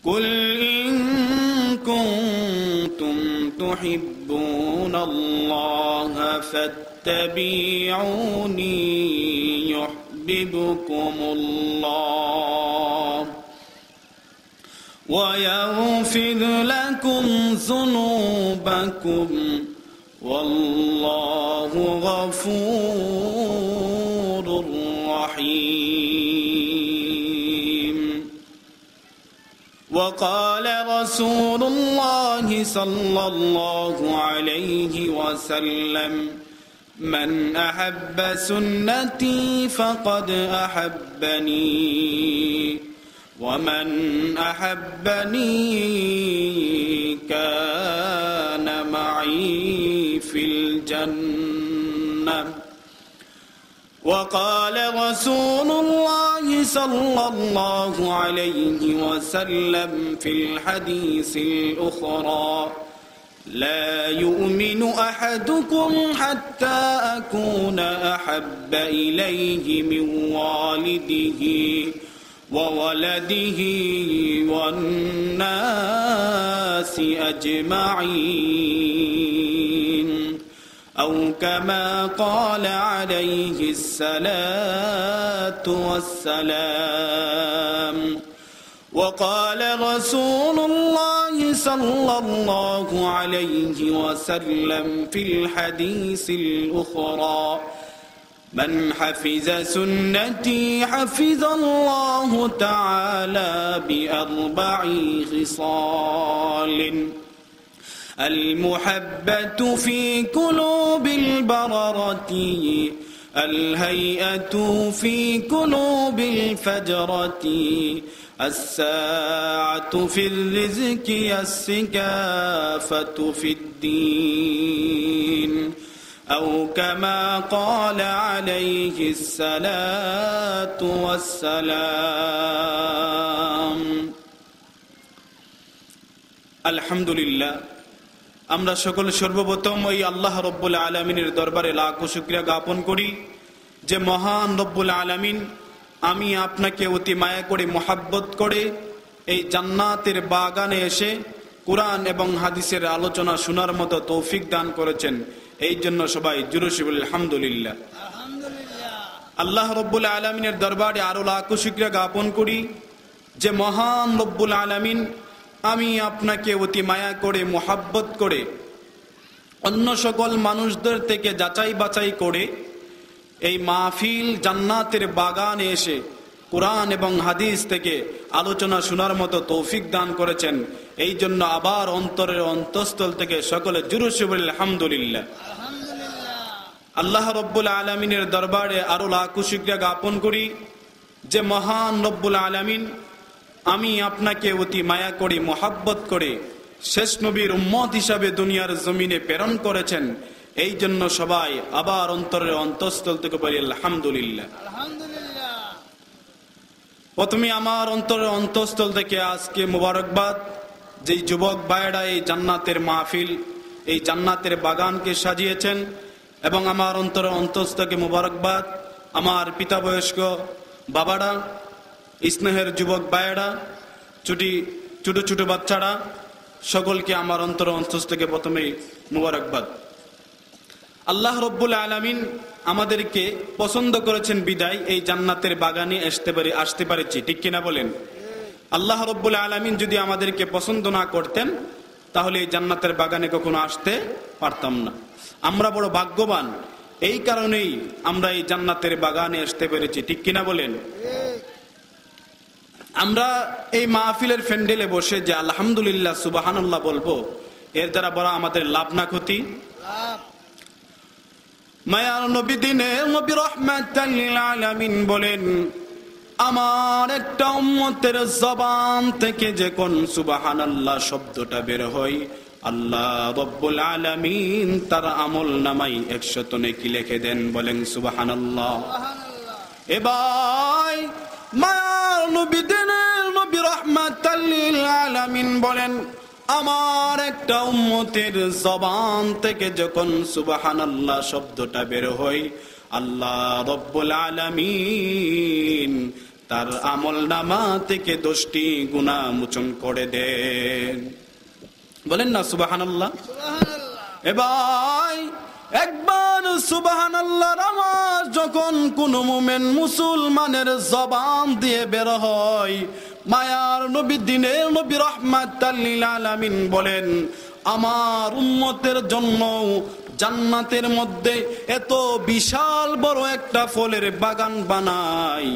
কুল in কুনতুম তুহিব্বুনাল্লাহা ফাত্তাবিউনি ইউহিব্বুকুমুল্লাহ ওয়া ইয়াগফির লাকুম যুনুবাকুম ওয়াল্লাহু গফুরুর রহিম। وقال رسول الله صلى الله عليه وسلم من أحب سنتي فقد أحبني ومن أحبني كان معي في الجنة وقال رسول الله صلى الله عليه وسلم في الحديث الأخرى لا يؤمن أحدكم حتى أكون أحب إليه من والده وولده والناس أجمعين أو كما قال عليه الصلاة والسلام. وقال رسول الله صلى الله عليه وسلم في الحديث الأخرى من حفظ سنتي حفظ الله تعالى بأربع خصال المحبة في قلوب البررة الهيئة في قلوب الفجرة الساعة في الرزق السكافة في الدين أو كما قال عليه الصلاة والسلام. الحمد لله. আমরা সকল সর্বপ্রথম ওই আল্লাহ রব্বুল আলামিনের দরবারে লাখ শুকরিয়া জ্ঞাপন করি যে মহান রব্বুল আলামিন আমি আপনাকে অতি মায়া করে মোহাব্বত করে এই জান্নাতের বাগানে এসে কুরআন এবং হাদিসের আলোচনা শোনার মতো তৌফিক দান করেছেন। এই জন্য সবাই জোরে বলি আলহামদুলিল্লাহ। আল্লাহ রব্বুল আলামিনের দরবারে আরো লাখ শুকরিয়া জ্ঞাপন করি যে মহান রব্বুল আলামিন আমি আপনাকে অতি মায়া করে মোহাব্বত করে অন্য সকল মানুষদের থেকে যাচাই বাছাই করে এই মাহফিল জান্নাতের বাগানে এসে কুরআন এবং হাদিস থেকে আলোচনা শোনার মতো তৌফিক দান করেছেন। এই জন্য আবার অন্তরের অন্তঃস্থল থেকে সকলে জোরে বলি আলহামদুলিল্লাহ। আল্লাহ রব্বুল আলামিনের দরবারে আরো লাখ শুকরিয়া জ্ঞাপন করি যে মহান রব্বুল আলামিন আমি আপনাকে অতি মায়া করে মোহাব্বত করে শেষ নবীর উম্মত হিসাবে দুনিয়ার জমিনে প্রেরণ করেছেন। এই জন্য সবাই আবার অন্তরের অন্তঃস্থল থেকে বলি আলহামদুলিল্লাহ। প্রথমে আমার অন্তরের অন্তঃস্থল থেকে আজকে মোবারকবাদ যেই যুবক ভাইয়েরা এই জান্নাতের মাহফিল এই জান্নাতের বাগানকে সাজিয়েছেন এবং আমার অন্তরের অন্তঃস্থল থেকে মোবারকবাদ আমার পিতা বয়স্ক বাবারা, স্নেহের যুবক ভাইয়েরা, ছোট ছোট বাচ্চারা, সকলকে আমার অন্তরের অন্তঃস্থল থেকে প্রথমেই মোবারকবাদ। আল্লাহ রব্বুল আলামিন আমাদেরকে পছন্দ করেছেন বিদায় এই জান্নাতের বাগানে আসতে পারেছি, ঠিক কিনা বলেন? আল্লাহ রব্বুল আলামিন যদি আমাদেরকে পছন্দ না করতেন তাহলে এই জান্নাতের বাগানে কখনো আসতে পারতাম না। আমরা বড় ভাগ্যবান, এই কারণেই আমরা এই জান্নাতের বাগানে আসতে পেরেছি, ঠিক কিনা বলেন? আমরা এই মাহফিলের প্যান্ডেলে বসে যে আলহামদুলিল্লাহ সুবহানাল্লাহ বলবো, এর দ্বারা বড় আমাদের লাভ না ক্ষতি? মায়ার নবী দিনের নবী রাহমাতাল লিল আলামিন বলেন, আমার একটা উম্মতের জবান থেকে যখন সুবহানাল্লাহ শব্দটা বের হয়, আল্লাহ রাব্বুল আলামিন তার আমল নামায় 100 নেকি লিখে দেন। বলেন সুবহানাল্লাহ। এবার মায়ার নবী দিনের নবী রাহমাতাল লিল আলামিন বলেন, আমার একটা উম্মতের জবান থেকে যখন সুবহানাল্লাহ শব্দটা বের হয়, আল্লাহ রাব্বুল আলামিন তার আমল নামা থেকে 10টি গুনাহ মোচন করে দেন। বলেন না সুবহানাল্লাহ। এ ভাই, একবার সুবহানাল্লাহর আওয়াজ যখন কোন মুমিন মুসলমানের জবান দিয়ে বের হয়, মায়ার নবী দিনের নবী রাহমাতাল লিল আলামিন বলেন, আমার উম্মতের জন্য জান্নাতের মধ্যে এত বিশাল বড় একটা ফলের বাগান বানাই,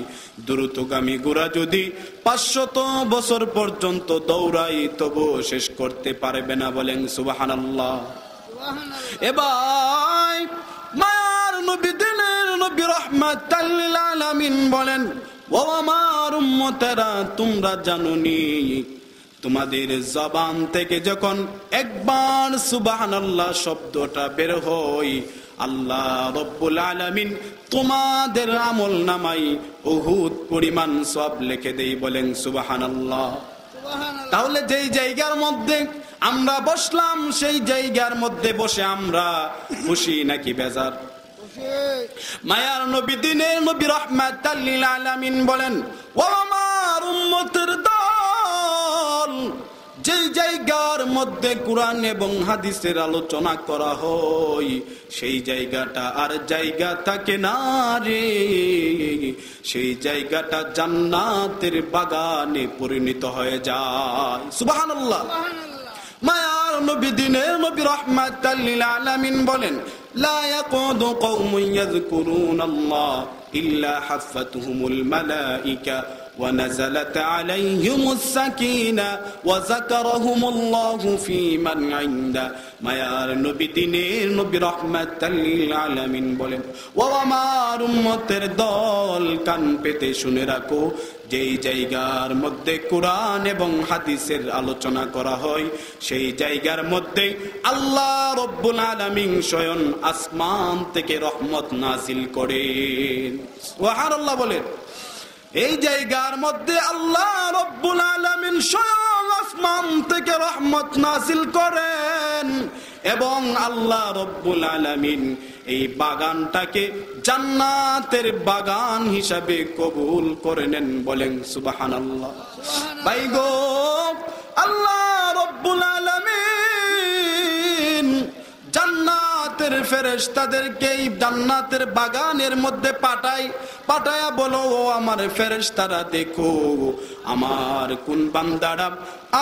দ্রুতগামী ঘোড়া যদি 500 বছর পর্যন্ত দৌড়াই তবু শেষ করতে পারবে না। বলেন সুবহানাল্লাহ। এ ভাই, মায়ার নবী দিনের নবী রাহমাতাল লিল আলামিন বলেন, ও আমার উম্মতেরা, তোমরা জানোনি তোমাদের জবান থেকে যখন একবার সুবহানাল্লাহ শব্দটা বের হয়, আল্লাহ রব্বুল আলামিন তোমাদের আমল নামাই উহুদ পরিমাণ সওয়াব লিখে দেই। বলেন সুবহানাল্লাহ। তাহলে যেই জায়গার মধ্যে আমরা বসলাম, সেই জায়গার মধ্যে বসে আমরা খুশি নাকি বেজার? মায়ার নবী দিনের নবী রাহমাতাল লিল আলামিন বলেন, ও আমার উম্মতের দল, যেই জায়গার মধ্যে কোরআন এবং হাদিসের আলোচনা করা হয়, সেই জায়গাটা আর জায়গা থাকে না রে, সেই জায়গাটা জান্নাতের বাগানে পরিণত হয়ে যায়। সুবহানাল্লাহ। মায়ার নবী দিনের নবী রাহমাতাল লিল আলামিন বলেন, লা ইয়াকুদু কওমুন ইয়াযকুরুনাল্লাহ ইল্লা হাফাতুহুমুল মালাইকা ওয়া নাযালাত আলাইহিমুস সাকিনা ওয়া যাকারাহুমুল্লাহু ফী মান ইনদা। মায়ার নবী দিনের নবী রাহমাতাল লিল আলামিন বলেন, ও আমার উম্মতের দল, কান পেতে শুনে রাখো, যেই জায়গার মধ্যে কোরআন এবং হাদিসের আলোচনা করা হয়, সেই জায়গার মধ্যে আল্লাহ রব্বুল আলামিন স্বয়ং আসমান থেকে রহমত নাজিল করেন। সুবহানাল্লাহ বলেন। এই জায়গার মধ্যে আল্লাহ রব্বুল আলামিন স্বয়ং আসমান থেকে রহমত নাজিল করেন এবং আল্লাহ রব্বুল আলামিন এই বাগানটাকে জান্নাতের বাগান হিসাবে কবুল করে নেন। বলেন সুবহানাল্লাহ। ভাই গো, আল্লাহ রব্বুল আলামিন জান্নাতের ফেরেশতাদেরকে এই জান্নাতের বাগানের মধ্যে পাঠায়া বলো, ও আমার ফেরেশতারা, দেখো আমার কোন বান্দারা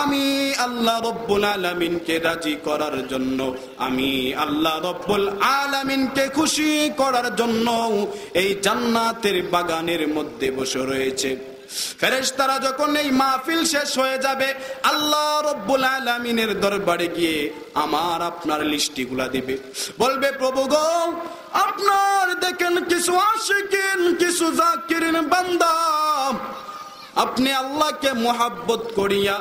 আমি আল্লাহ রব্বুল আলামিনকে রাজি করার জন্য, আমি আল্লাহ রব্বুল আলামিনকে খুশি করার জন্য এই জান্নাতের বাগানের মধ্যে বসে রয়েছে। ফেরেশতারা যখন এই মাহফিল শেষ হয়ে যাবে, আল্লাহ রব্বুল আলামিনের দরবারে গিয়ে আমার আপনার লিস্টিগুলা দিবে, বলবে, প্রভু গো, আপনার দেখেন কিছু আশিকিন, কিছু জাকিরিন বান্দা আপনি আল্লাহকে মুহাব্বত করিয়া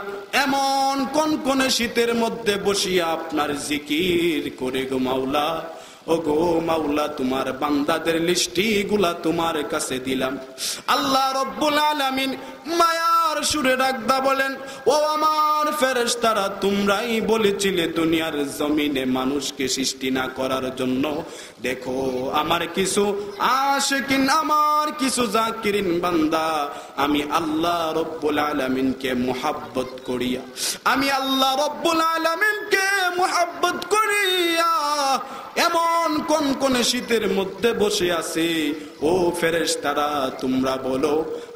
এমন কনকনে শীতের মধ্যে বসিয়া আপনার জিকির করে গো মাওলা, ও গো মাওলা, তোমার বান্দাদের লিস্টি গুলা তোমার কাছে দিলাম। আল্লাহ রব্বুল আলামিন মায়ার সুরে ডাকদা বলেন, ও আমার ফেরেশতারা, তোমরাই বলেছিলে দুনিয়ার জমিনে মানুষকে সৃষ্টি না করার জন্য। দেখো আমার কিছু আশিকিন, আমার কিছু জাকিরিন বান্দা আমি আল্লাহ রব্বুল আলামিনকে মুহাব্বত করিয়া, আমি আল্লাহ রব্বুল আলামিনকে মুহাব্বত করিয়া এমন কনকনে শীতের মধ্যে বসে আছে। ও ফেরেশতারা, তোমরা বলো,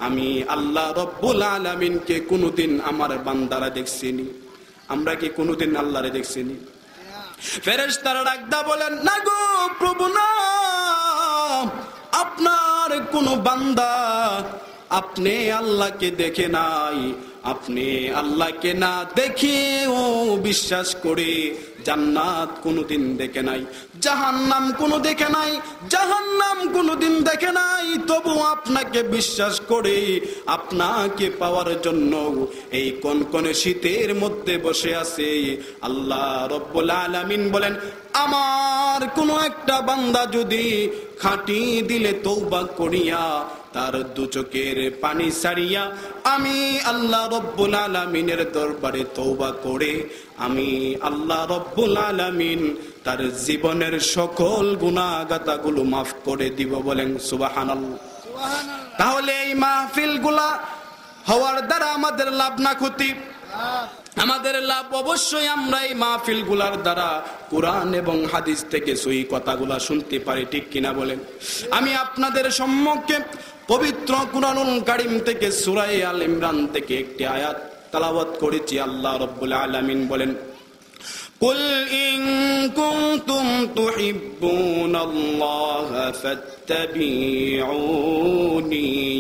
আমি আল্লাহ রব্বুল আলামিনকে কোনদিন আমার বান্দারা দেখছিনি? আমরা কি কোনদিন আল্লাহরে দেখছিনি? ফেরেশতারা ডাকদা বলেন, না গো প্রভু, না, আপনার কোন বান্দা আপনি আল্লাহকে দেখে নাই, আপনি আল্লাহকে না দেখে ও বিশ্বাস করে জান্নাত কোনদিন দেখে নাই, জাহান্নাম কোনো দেখে নাই, জাহান্নাম কোনদিন দেখে নাই, তবু আপনাকে বিশ্বাস করে আপনাকে পাওয়ার জন্য এই কনকনে শীতের মধ্যে বসে আছে। আল্লাহ রব্বুল আলামিন বলেন, আমার কোনো একটা বান্দা যদি খাঁটি দিলে তওবা করিয়া তার দু চোখের পানি ছাড়িয়া আমি আল্লাহ রব্বুল আলামিনের দরবারে তওবা করে আমি আল্লাহ রব্বুল আলামিন তার জীবনের সকল গুনাহগাতাগুলো মাফ করে দিব। বলেন সুবহানাল্লাহ। তাহলে এই মাহফিলগুলা হওয়ার দ্বারা আমাদের লাভ না ক্ষতি? আমাদের লাভ অবশ্যই। আমরা এই মাহফিলগুলার দ্বারা কোরআন এবং হাদিস থেকে সহি কথাগুলা শুনতে পারি, ঠিক কিনা বলেন? আমি আপনাদের সম্মুখে পবিত্র কুরআনুল কারীম থেকে সূরা আল ইমরান থেকে একটি আয়াত তেলাওয়াত করেছি। আল্লাহ রাব্বুল আলামিন বলেন, কুল ইন কুনতুম তুহিব্বুনাল্লাহা ফাত্তাবিউনি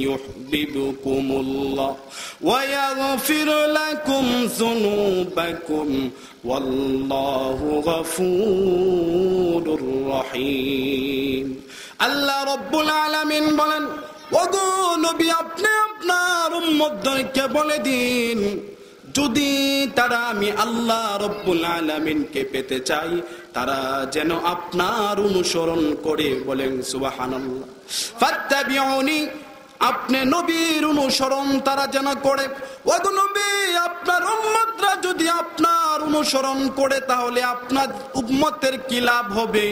ইউহিব্বুকুমুল্লাহ ওয়া ইয়াগফির লাকুম যুনুবাকুম ওয়াল্লাহু গফুরুর রহিম। আল্লাহ রাব্বুল আলামিন বলেন, ওগো নবী, আপনি আপনার উম্মতদেরকে বলে দিন, যদি তারা আমি আল্লাহ রব্বুল আলামিনকে পেতে চাই, তারা যেন আপনার অনুসরণ করে, বলেন সুবহানাল্লাহ। ফাত্তাবিউনি, আপনি নবীর অনুসরণ তারা যেন করে। ওগো নবী, আপনার উম্মতরা যদি আপনার অনুসরণ করে, তাহলে আপনার উম্মতের কি লাভ হবে?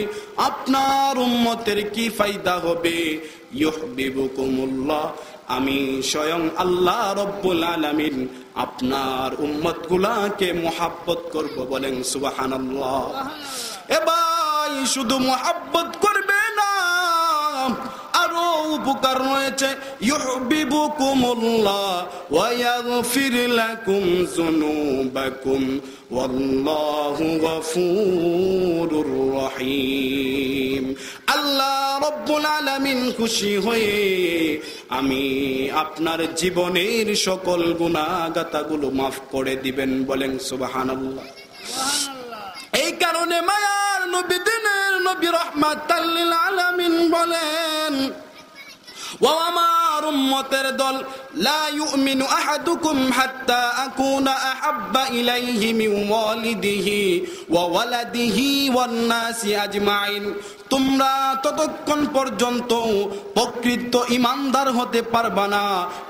আপনার উম্মতের কি ফায়দা হবে? ইউহিব্বুকুমুল্লাহ, আমি স্বয়ং আল্লাহ রব্বুল আলামিন আপনার উম্মতগুলাকে মুহাব্বত করব, বলেন সুবহানাল্লাহ। এ ভাই, শুধু মুহাব্বত করবে না, আরো উপকার রয়েছে। ইউহিব্বুকুমুল্লাহ ওয়া ইয়াগফির লাকুম যুনুবাকুম ওয়াল্লাহু গফুরুর রহিম। আল্লাহ রব্বুল আলামিন খুশি হয়ে আমি আপনার জীবনের সকল গুনাহগাতাগুলো মাফ করে দিবেন, বলেন সুবহানাল্লাহ। এই কারণে মায়ার নবী, দিনের নবী, রাহমাতাল লিল আলামিন বলেন, ও আমার উম্মতের দল, লা ইউমিনু আহাদুকুম হাত্তা আকুনা আহাব্বা ইলাইহি মিন ওয়ালিদিহি ওয়া ওয়ালাদিহি ওয়ান নাসি আজমাইন। তোমরা ততক্ষণ পর্যন্ত প্রকৃত ইমানদার হতে পারবা না,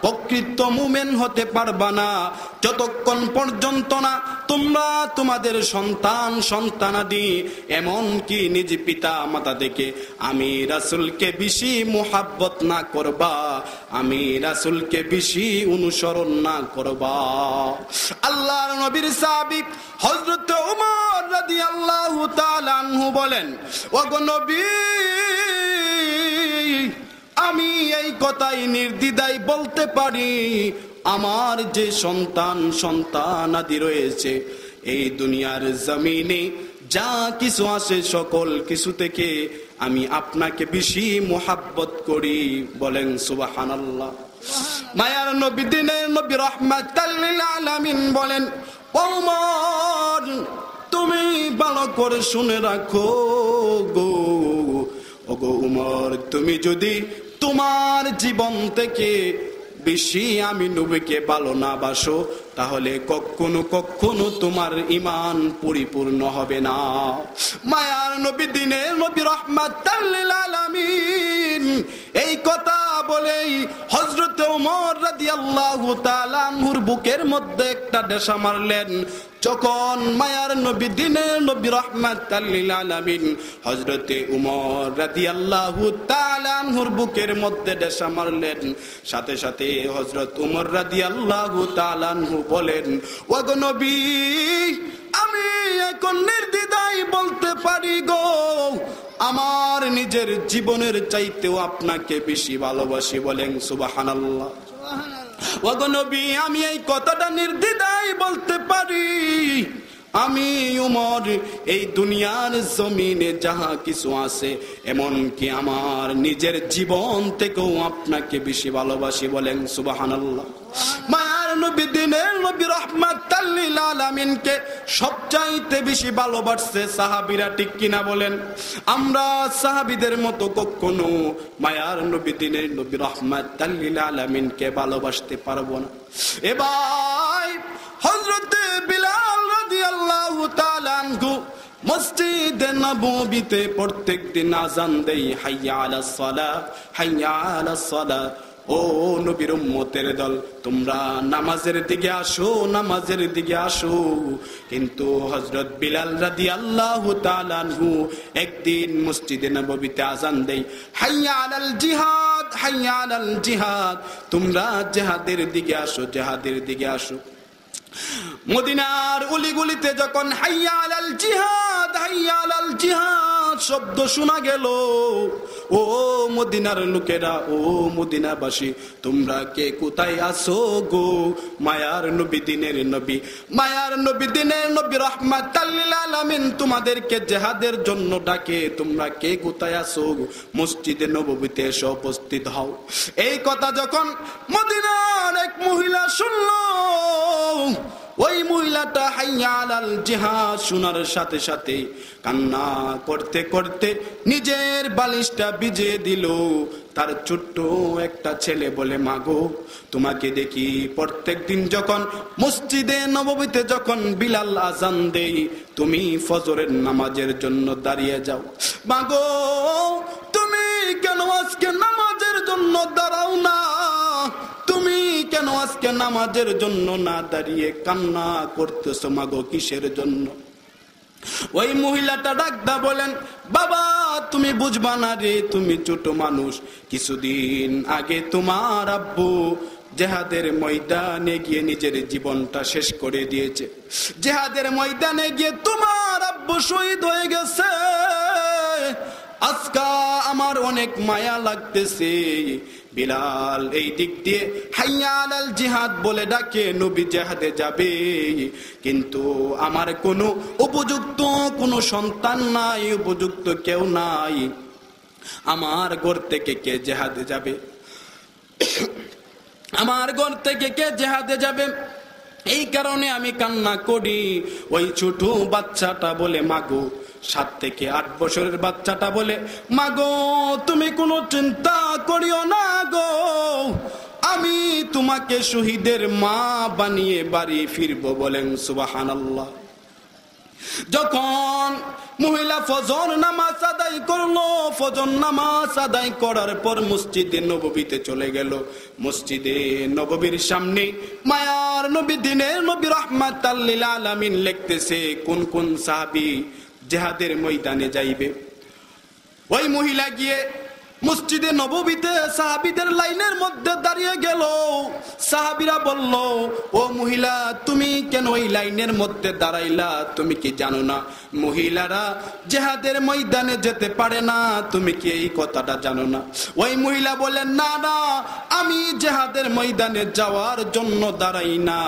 প্রকৃত মুমিন হতে পারবা না, যতক্ষণ পর্যন্ত না তোমরা তোমাদের সন্তান, সন্তানাদি, এমন কি নিজ পিতা মাতা থেকে আমি রাসূলকে বেশি মুহাব্বত না করবা, আমি রাসূলকে বেশি অনুসরণ না করবা। আল্লাহর নবীর সাহাবী হযরত ওমর রাদিয়াল্লাহু তাআলা আনহু বলেন, ওগো নবী, আমি এই কথাই নির্দ্বিধায় বলতে পারি, আমার যে সন্তান, সন্তানাদি রয়েছে, এই দুনিয়ার জমিনে যা কিছু আছে, সকল কিছু থেকে আমি আপনাকে বেশি মুহাব্বত করি, বলেন সুবহানাল্লাহ। মায়ার নবী, দিনের নবী, রাহমাতাল লিল আলামিন বলেন, ওমর, তুমি ভালো করে শুনে রাখো গো, ওগো উমর, তুমি যদি তোমার জীবন থেকে বেশি আমি নবীকে ভালো না বাসো, তাহলে কখনো কখনো তোমার ঈমান পরিপূর্ণ হবে না। মায়ার নবী, দিনের নবী, রাহমাতাল লিল আলামিন এই কথা বলেই হযরত ওমর রাদিয়াল্লাহু তাআলা আনহুর বুকের মধ্যে একটা ডেশা মারলেন। যখন মায়ার নবী, দিনের নবী, রাহমাতাল লিল আলামিন হযরতে ওমর রাদিয়াল্লাহু তাআলা আনহুর বুকের মধ্যে ডেশা মারলেন, সাথে সাথে হযরত ওমর রাদিয়াল্লাহু তাআলা আনহু বলেন, ওগো নবী, আমি এখন নির্দ্বিধায় বলতে পারি গো, আমার নিজের জীবনের চাইতেও আপনাকে বেশি ভালোবাসি, বলেন সুবহানাল্লাহ। ওগো নবী, আমি এই কথাটা নির্দ্বিধায় বলতে পারি, আমি উমর এই দুনিয়ার জমিনে যাহা কিছু আছে, এমন কি আমার নিজের জীবন থেকেও আপনাকে বেশি ভালোবাসি, বলেন সুবহানাল্লাহ। মায়ার নবী, দিনের নবী, রাহমাতাল লিল আলামিনকে সবচাইতে বেশি ভালোবাসছে সাহাবীরা, ঠিক কিনা বলেন? আমরা সাহাবীদের মতো কখনো মায়ার নবী, দিনের নবী, রাহমাতাল লিল আলামিনকে ভালোবাসতে পারবো না। এবার হযরতে বিলাল রাদিয়াল্লাহু তাআলা আনহু মসজিদে নববীতে প্রত্যেকদিন আযান দেই, হাইয়া আলাস সালাহ, হাইয়া আলাস সালাহ। ও নবীর উম্মতের দল, তোমরা নামাজের দিকে আসো, নামাজের দিকে আসো। কিন্তু হযরত বিলাল রাদিয়াল্লাহু তাআলা আনহু একদিন মসজিদে নববীতে আযান দেই, হাইয়া আলাল জিহাদ, হাইয়া আলাল জিহাদ, তোমরা জিহাদের দিকে আসো, জিহাদের দিকে আসো। মদিনার উলিগুলিতে যখন হাইয়া আলাল জিহাদ, হাইয়া আলাল জিহাদ শব্দ শোনা গেল, ও মদিনার লোকেরা, ও মদিনাবাসী, তোমরা কে কোথায় আছো গো? মায়ার নবী, দিনের নবী, মায়ার নবী, দিনের নবী রাহমাতাল লিল আলামিন তোমাদেরকে জিহাদের জন্য ডাকে। তোমরা কে কোথায় আছো? মসজিদে নববীতে এসে উপস্থিত হও। এই কথা যখন মদিনার এক মহিলা শুনলো, ওই মহিলাটা হাইয়া আলাল জিহাদ শোনার সাথে সাথে কান্না করতে করতে নিজের বালিশটা ভিজিয়ে দিল। তার ছোট্ট একটা ছেলে বলে, মাগো, তোমাকে দেখি প্রত্যেক দিন যখন মসজিদে নববীতে যখন বিলাল আজান দেই, তুমি ফজরের নামাজের জন্য দাঁড়িয়ে যাও। মাগো, তুমি কেন আজকে নামাজের জন্য দাঁড়াও না? তুমি কেন আজকে নামাজের জন্য না দাঁড়িয়ে কান্না করতেছো? মাগো, কিসের জন্য? ওই মহিলাটা ডাকদা বলেন, বাবা, তুমি বুঝবা না রে, তুমি ছোট মানুষ। কিছুদিন আগে তোমার আব্বু জিহাদের ময়দানে গিয়ে নিজের জীবনটা শেষ করে দিয়েছে। জিহাদের ময়দানে গিয়ে তোমার আব্বু শহীদ হয়ে গেছে। আজকা আমার অনেক মায়া লাগতেছে। বিলাল এই দিক দিয়ে হাইয়া আলাল জিহাদ বলে ডাকে, নবী জিহাদে যাবে, কিন্তু আমার কোনো উপযুক্ত কোনো সন্তান নাই, উপযুক্ত কেউ নাই। আমার ঘর থেকে কে জিহাদে যাবে? আমার ঘর থেকে কে জিহাদে যাবে? এই কারণে আমি কান্না করি। ওই ছোট বাচ্চাটা বলে, মাগো, 7 থেকে 8 বছরের বাচ্চাটা বলে, মাগো, তুমি কোনো চিন্তা করিও না গো, আমি তোমাকে শহীদের মা বানিয়ে বাড়ি ফিরবো। বলেন সুবহানাল্লাহ। যখন মহিলা ফজর নামাজ আদায় করলো, ফজর নামাজ আদায় করার পর মসজিদে নববীতে চলে গেল। মসজিদে নববীর সামনে মায়ার নবী, দিনের নবী রাহমাতাল লিল আলামিন লিখতেছে কোন কোন সাহাবী জিহাদের ময়দানে যাইবে। ওই মহিলা গিয়ে মসজিদে নববীতে সাহাবীদের লাইনের মধ্যে দাঁড়িয়ে গেল। সাহাবীরা বলল, ও মহিলা, তুমি কেন ওই লাইনের মধ্যে দাঁড়াইলা? তুমি কি জানো না মহিলারা জিহাদের ময়দানে যেতে পারে না? তুমি কি এই কথাটা জানো না? ওই মহিলা বলেন, না না, আমি জিহাদের ময়দানে যাওয়ার জন্য দাঁড়াই না।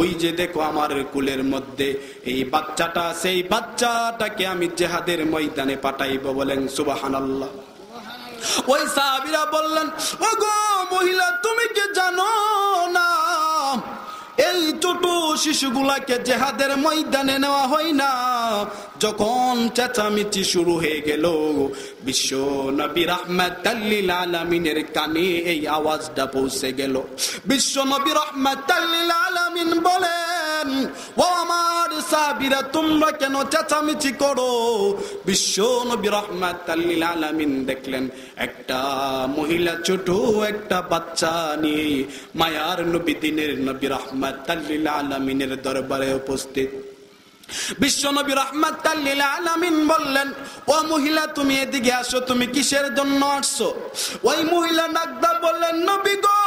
ওই যে দেখো আমার কুলের মধ্যে এই বাচ্চাটা, সেই বাচ্চাটাকে আমি জিহাদের ময়দানে পাঠাইব। বলেন সুবহানাল্লাহ। ওই সাহাবীরা বললেন, ওগো মহিলা, তুমি কি জানো না এই ছোট শিশুগুলাকে জিহাদের ময়দানে নেওয়া হয় না? যখন চেঁচামেচি শুরু হয়ে গেল, বিশ্ব নবী রাহমাতাল লিল আলামিনের কানে এই আওয়াজটা পৌঁছে গেল। বিশ্ব নবী রাহমাতাল লিল আলামিন বলেন, ও আমার সাহাবীরা, তোমরা কেন চেঁচামেচি করো? বিশ্ব নবী রাহমাতাল লিল আলামিন দেখলেন একটা মহিলা ছোট একটা বাচ্চা নিয়ে মায়ার নবী, দিনের নবী রাহমাতাল লিল আলামিনের দরবারে উপস্থিত। বিশ্ব নবী রাহমাতাল লিল আলামিন বললেন, ও মহিলা, তুমি এদিকে আসো, তুমি কিসের জন্য আসছো? ওই মহিলা ডাকদা বললেন, নবী গো,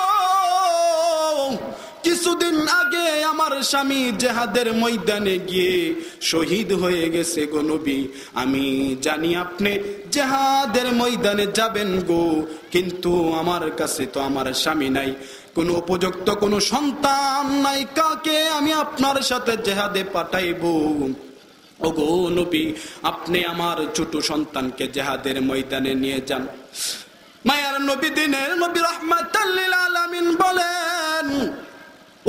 কিছুদিন আগে আমার স্বামী জিহাদের ময়দানে গিয়ে শহীদ হয়ে গেছে গো নবী। আমি জানি আপনি জিহাদের ময়দানে যাবেন গো, কিন্তু আমার কাছে তো আমার স্বামী নাই, কোন উপযুক্ত কোন সন্তান নাই, কাকে আমি আপনার সাথে জিহাদে পাঠাইবো? ওগো নবী, আপনি আমার ছোট সন্তানকে জিহাদের ময়দানে নিয়ে যান। মায়ার নবী, দিনের নবী রাহমাতাল লিল আলামিন বলেন,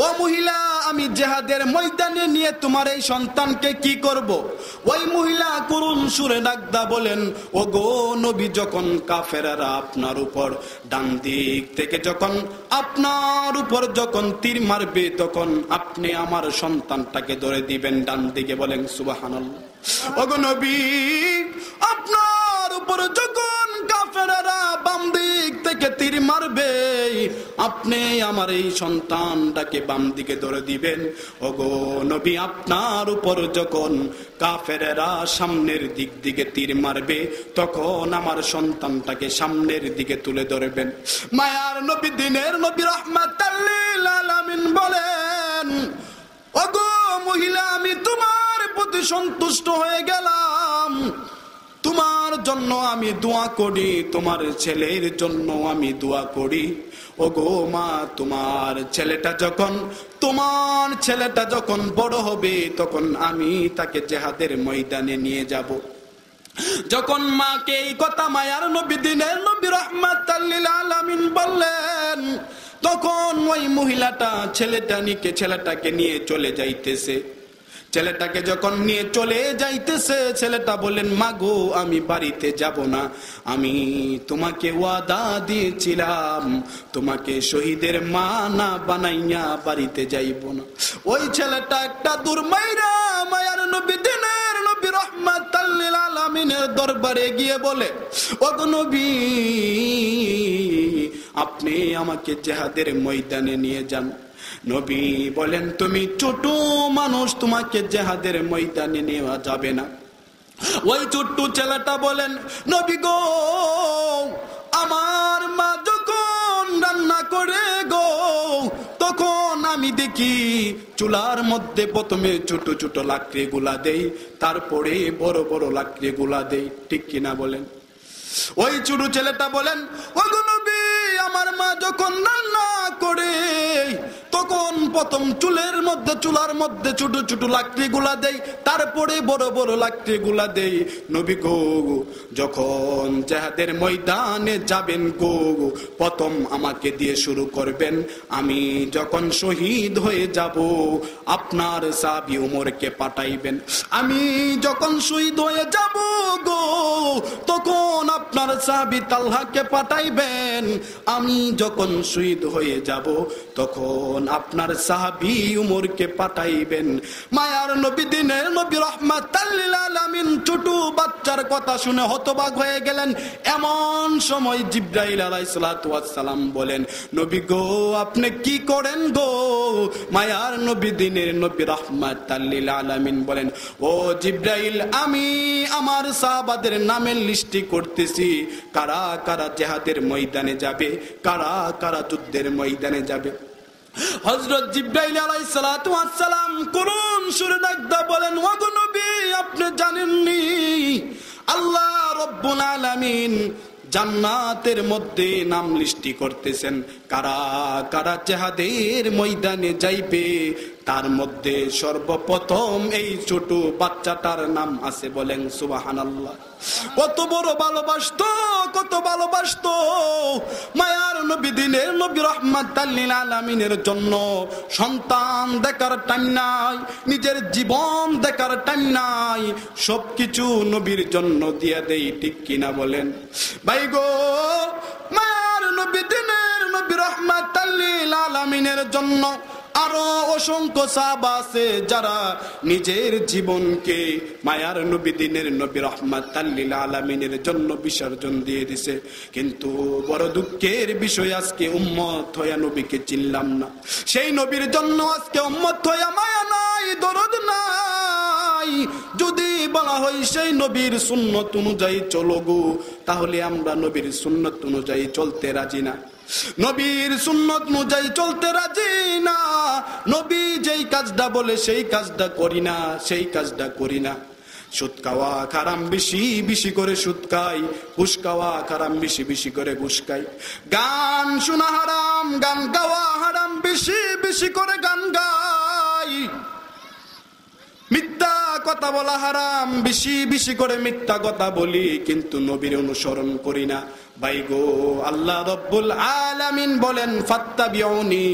ও মহিলা, আমি জিহাদের ময়দানে নিয়ে তোমার এই সন্তানকে কি করব? ওই মহিলা করুণ সুরে ডাকদা বলেন, ও গো নবী, যখন কাফেররা আপনার উপর ডান দিক থেকে যখন আপনার উপর যখন তীর মারবে, তখন আপনি আমার সন্তানটাকে ধরে দিবেন ডান দিকে। বলেন সুবহানাল্লাহ। ও গো নবী, আপনার উপর যখন কাফেররা বাম দিক থেকে তীর মারবে, আপনি আমার এই সন্তানটাকে বাম দিকে ধরে দিবেন। ওগো নবী, আপনার উপর যখন কাফেরেরা সামনের দিক দিকে তীর মারবে, তখন আমার সন্তানটাকে সামনের দিকে তুলে ধরবেন। মায়ার নবী, দিনের নবী, রাহমাতাল লিল আলামিন বলেন, ওগো মহিলা, আমি তোমার প্রতি সন্তুষ্ট হয়ে গেলাম। তোমার জন্য আমি দোয়া করি, তোমার ছেলের জন্য আমি দোয়া করি। ওগো মা, তোমার ছেলেটা যখন বড় হবে, তখন আমি তাকে জিহাদের ময়দানে নিয়ে যাব। যখন মাকে এই কথা মায়ার নবী, দিনের নবী, রাহমাতাল লিল আলামিন বললেন, তখন ওই মহিলাটা ছেলেটাকে নিয়ে চলে যাইতেছে। ছেলেটাকে যখন নিয়ে চলে যাইতেছে, ছেলেটা বলেন, মা গো, আমি বাড়িতে যাব না। আমি তোমাকে ওয়াদা দিয়েছিলাম, তোমাকে শহীদের মা না বানাইয়া বাড়িতে যাইব না। ওই ছেলেটা একটা দূর মাইরা মায়ার নবী, দিনের নবী, রাহমাতাল লিল আলামিনের দরবারে গিয়ে বলে, ওগো নবী, আপনি আমাকে জিহাদের ময়দানে নিয়ে যান। নবী বলেন, তুমি ছোট মানুষ, তোমাকে জিহাদের ময়দানে নেওয়া যাবে না। ওই ছোট্ট ছেলেটা বলেন, নবী গো, আমার মা যখন রান্না করে গো, তখন আমি দেখি চুলার মধ্যে প্রথমে ছোট ছোট লাকড়ি গুলা দেই, তারপরে বড় বড় লাকড়ি গুলা দেই। ঠিক কিনা বলেন? ওই ছোট ছেলেটা বলেন, ওগো নবী, আমার মা যখন রান্না করে, তখন প্রথম চুলার মধ্যে ছোট ছোট লাকড়ি গুলা দেই, তারপরে বড় বড় লাকড়ি গুলা দেই। নবী গো, যখন জিহাদের ময়দানে যাবেন গো, প্রথম আমাকে দিয়ে শুরু করবেন। আমি যখন শহীদ হয়ে যাব, আপনার সাহাবী উমরকে পাঠাইবেন। আমি যখন শহীদ হয়ে যাব গো, তখন আপনার সাহাবী তালহাকে পাঠাইবেন। আমি যখন শহীদ হয়ে যাব, তখন আপনার সাহাবী উমরকে পাঠাইবেন। মায়ার নবী, দিনের নবী, রাহমাতাল লিল আলামিন ছোট বাচ্চার কথা শুনে হতবাক হয়ে গেলেন। এমন সময় জিবরাইল আলাইহিস সালাতু ওয়াস সালাম বলেন, নবী গো, আপনি কি করেন গো? মায়ার নবী, দিনের নবী, রাহমাতাল লিল আলামিন বলেন, ও জিবরাইল, আমি আমার সাহাবাদের নামের লিস্টি করতেছি, কারা কারা জিহাদের ময়দানে যাবে, কারা কারা যুদ্ধের ময়দানে যাবে। হযরত জিবরাইল আলাইহিস সালাতু ওয়াস সালাম করুণ সুরে ডাকদা বলেন, ওগো নবী, আপনি জানেননি আল্লাহ রব্বুল আলামিন জান্নাতের মধ্যে নাম লিস্টি করতেছেন, কারা কারা জিহাদের ময়দানে যাইবে। তার মধ্যে সর্বপ্রথম এই ছোট বাচ্চাটার নাম আছে। বলেন সুবহানাল্লাহ। কত বড় ভালোবাসতো, কত ভালোবাসতো মায়ার নবী, দিনের নবী, রাহমাতাল লিল আলামিনের জন্য সন্তান দেখার টাইম নাই, নিজের জীবন দেখার টাইম নাই, সবকিছু নবীর জন্য দিয়ে দেই। ঠিক কিনা বলেন ভাই গো? মায়ার নবী, দিনের নবী, রাহমাতাল লিল আলামিনের জন্য আরো অসংখ্য সাহাবা আছে যারা নিজের জীবনকে মায়ার নবী, দিনের নবী, রাহমাতাল লিল আলামিনের জন্য বিসর্জন দিয়ে দিছে। কিন্তু বড় দুঃখের বিষয়, আজকে উম্মত হইয়া নবীকে চিনলাম না। সেই নবীর জন্য আজকে উম্মত হইয়া মায়া নাই, দরদ নাই। যদি বলা হয় সেই নবীর সুন্নত অনুযায়ী চলো গো, তাহলে আমরা নবীর সুন্নত অনুযায়ী চলতে রাজি না। নবীর সুন্নত অনুযায়ী চলতে রাজি না। নবী যেই কাজটা বলে সেই কাজটা করি না, সেই কাজটা করি না। সুদ খাওয়া হারাম, বেশি বেশি করে সুদ খাই। ঘুষ খাওয়া হারাম, বেশি বেশি করে ঘুষ খাই। গান শোনা হারাম, গান গাওয়া হারাম, বেশি বেশি করে গান গাই। মিথ্যা কথা বলা হারাম, বেশি বেশি করে মিথ্যা কথা বলি, কিন্তু নবীর অনুসরণ করি না। ভাই গো, আল্লাহ রব্বুল আলামিন বলেন, ফাত্তাবিউনি,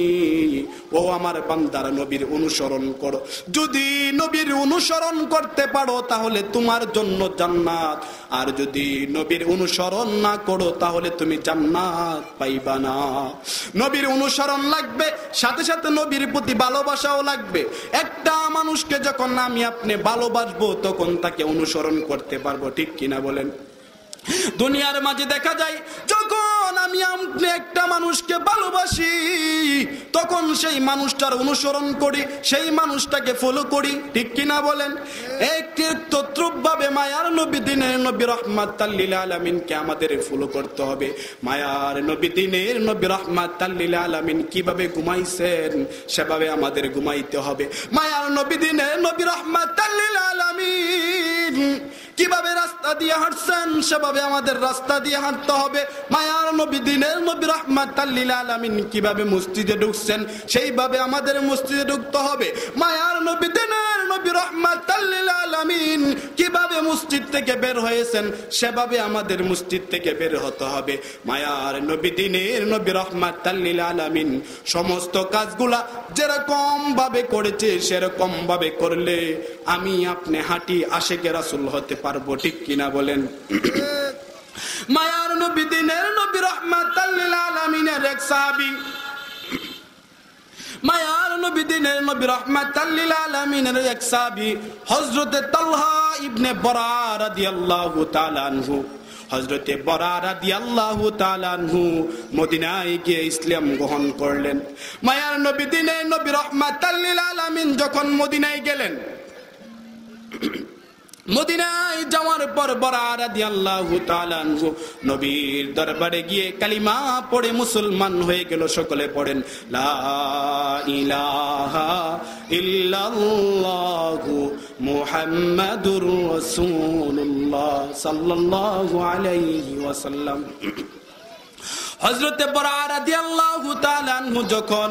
ও আমার বান্দারা নবীর অনুসরণ করো। যদি নবীর অনুসরণ করতে পারো তাহলে তোমার জন্য জান্নাত, আর যদি নবীর অনুসরণ না করো তাহলে তুমি জান্নাত পাইবা না। নবীর অনুসরণ লাগবে, সাথে সাথে নবীর প্রতি ভালোবাসাও লাগবে। একটা মানুষকে যখন আমি আপনি ভালোবাসবো, তখন তাকে অনুসরণ করতে পারবো। ঠিক কিনা বলেন? দুনিয়ার মাঝে দেখা যায়, যখন আমি আপনি একটা মানুষকে ভালোবাসি, তখন সেই মানুষটার অনুসরণ করি, সেই মানুষটাকে ফলো করি, ঠিক কিনা বলেন? একটি তদ্রূপভাবে মায়ার নবী দিনের নবী রাহমাতাল লিল আলামিনকে আমাদের ফলো করতে হবে। মায়ার নবী দিনের নবী রাহমাতাল লিল আলামিন কিভাবে ঘুমাইছেন সেভাবে আমাদের ঘুমাইতে হবে। মায়ার নবী দিনের নবী রাহমাতাল লিল আলামিন কিভাবে রাস্তা দিয়ে হাঁটছেন সেভাবে আমাদের রাস্তা দিয়ে হাঁটতে হবে। মায়ার নবী দিনের নবী রাহমাতাল লিল আলামিন কিভাবে মসজিদে ঢুকছেন সেইভাবে আমাদের মসজিদে ঢুকতে হবে। মায়ার নবী দিনের নবী রাহমাতাল লিল আলামিন কিভাবে মসজিদ থেকে বের হয়েছেন সেভাবে আমাদের মসজিদ থেকে বের হতে হবে। মায়ার নবী দিনের নবী রাহমাতাল লিল আলামিন সমস্ত কাজগুলা যেরকম ভাবে করেছে সেরকম ভাবে করলে আমি আপনি হাঁটি আশিকে রাসূল হতে পারবো, ঠিক কিনা বলেন? মায়ার নবী দিনের নবী রাহমাতাল লিল আলামিনের এক সাহাবী, মায়ার নবী দিনের নবী রাহমাতাল লিল আলামিনের এক সাহাবী হযরতে তালহা ইবনে বরা রাদিয়াল্লাহু তাআলা আনহু, হযরতে বরা রাদিয়াল্লাহু তাআলা আনহু মদিনায় গিয়ে ইসলাম গ্রহণ করলেন। মায়ার নবী দিনের নবী রাহমাতাল লিল আলামিন যখন মদিনায় গেলেন, মদিনায় যাওয়ার পর বরা রাদিয়াল্লাহু তাআলা আনহু নবীর দরবারে গিয়ে কালিমা পড়ে মুসলমান হয়ে গেল। সকলে পড়েন লা ইলাহা ইল্লাল্লাহু মুহাম্মাদুর রাসূলুল্লাহ সাল্লাল্লাহু আলাইহি ওয়াসাল্লাম। হযরতে বরা রাদিয়াল্লাহু তাআলা আনহু যখন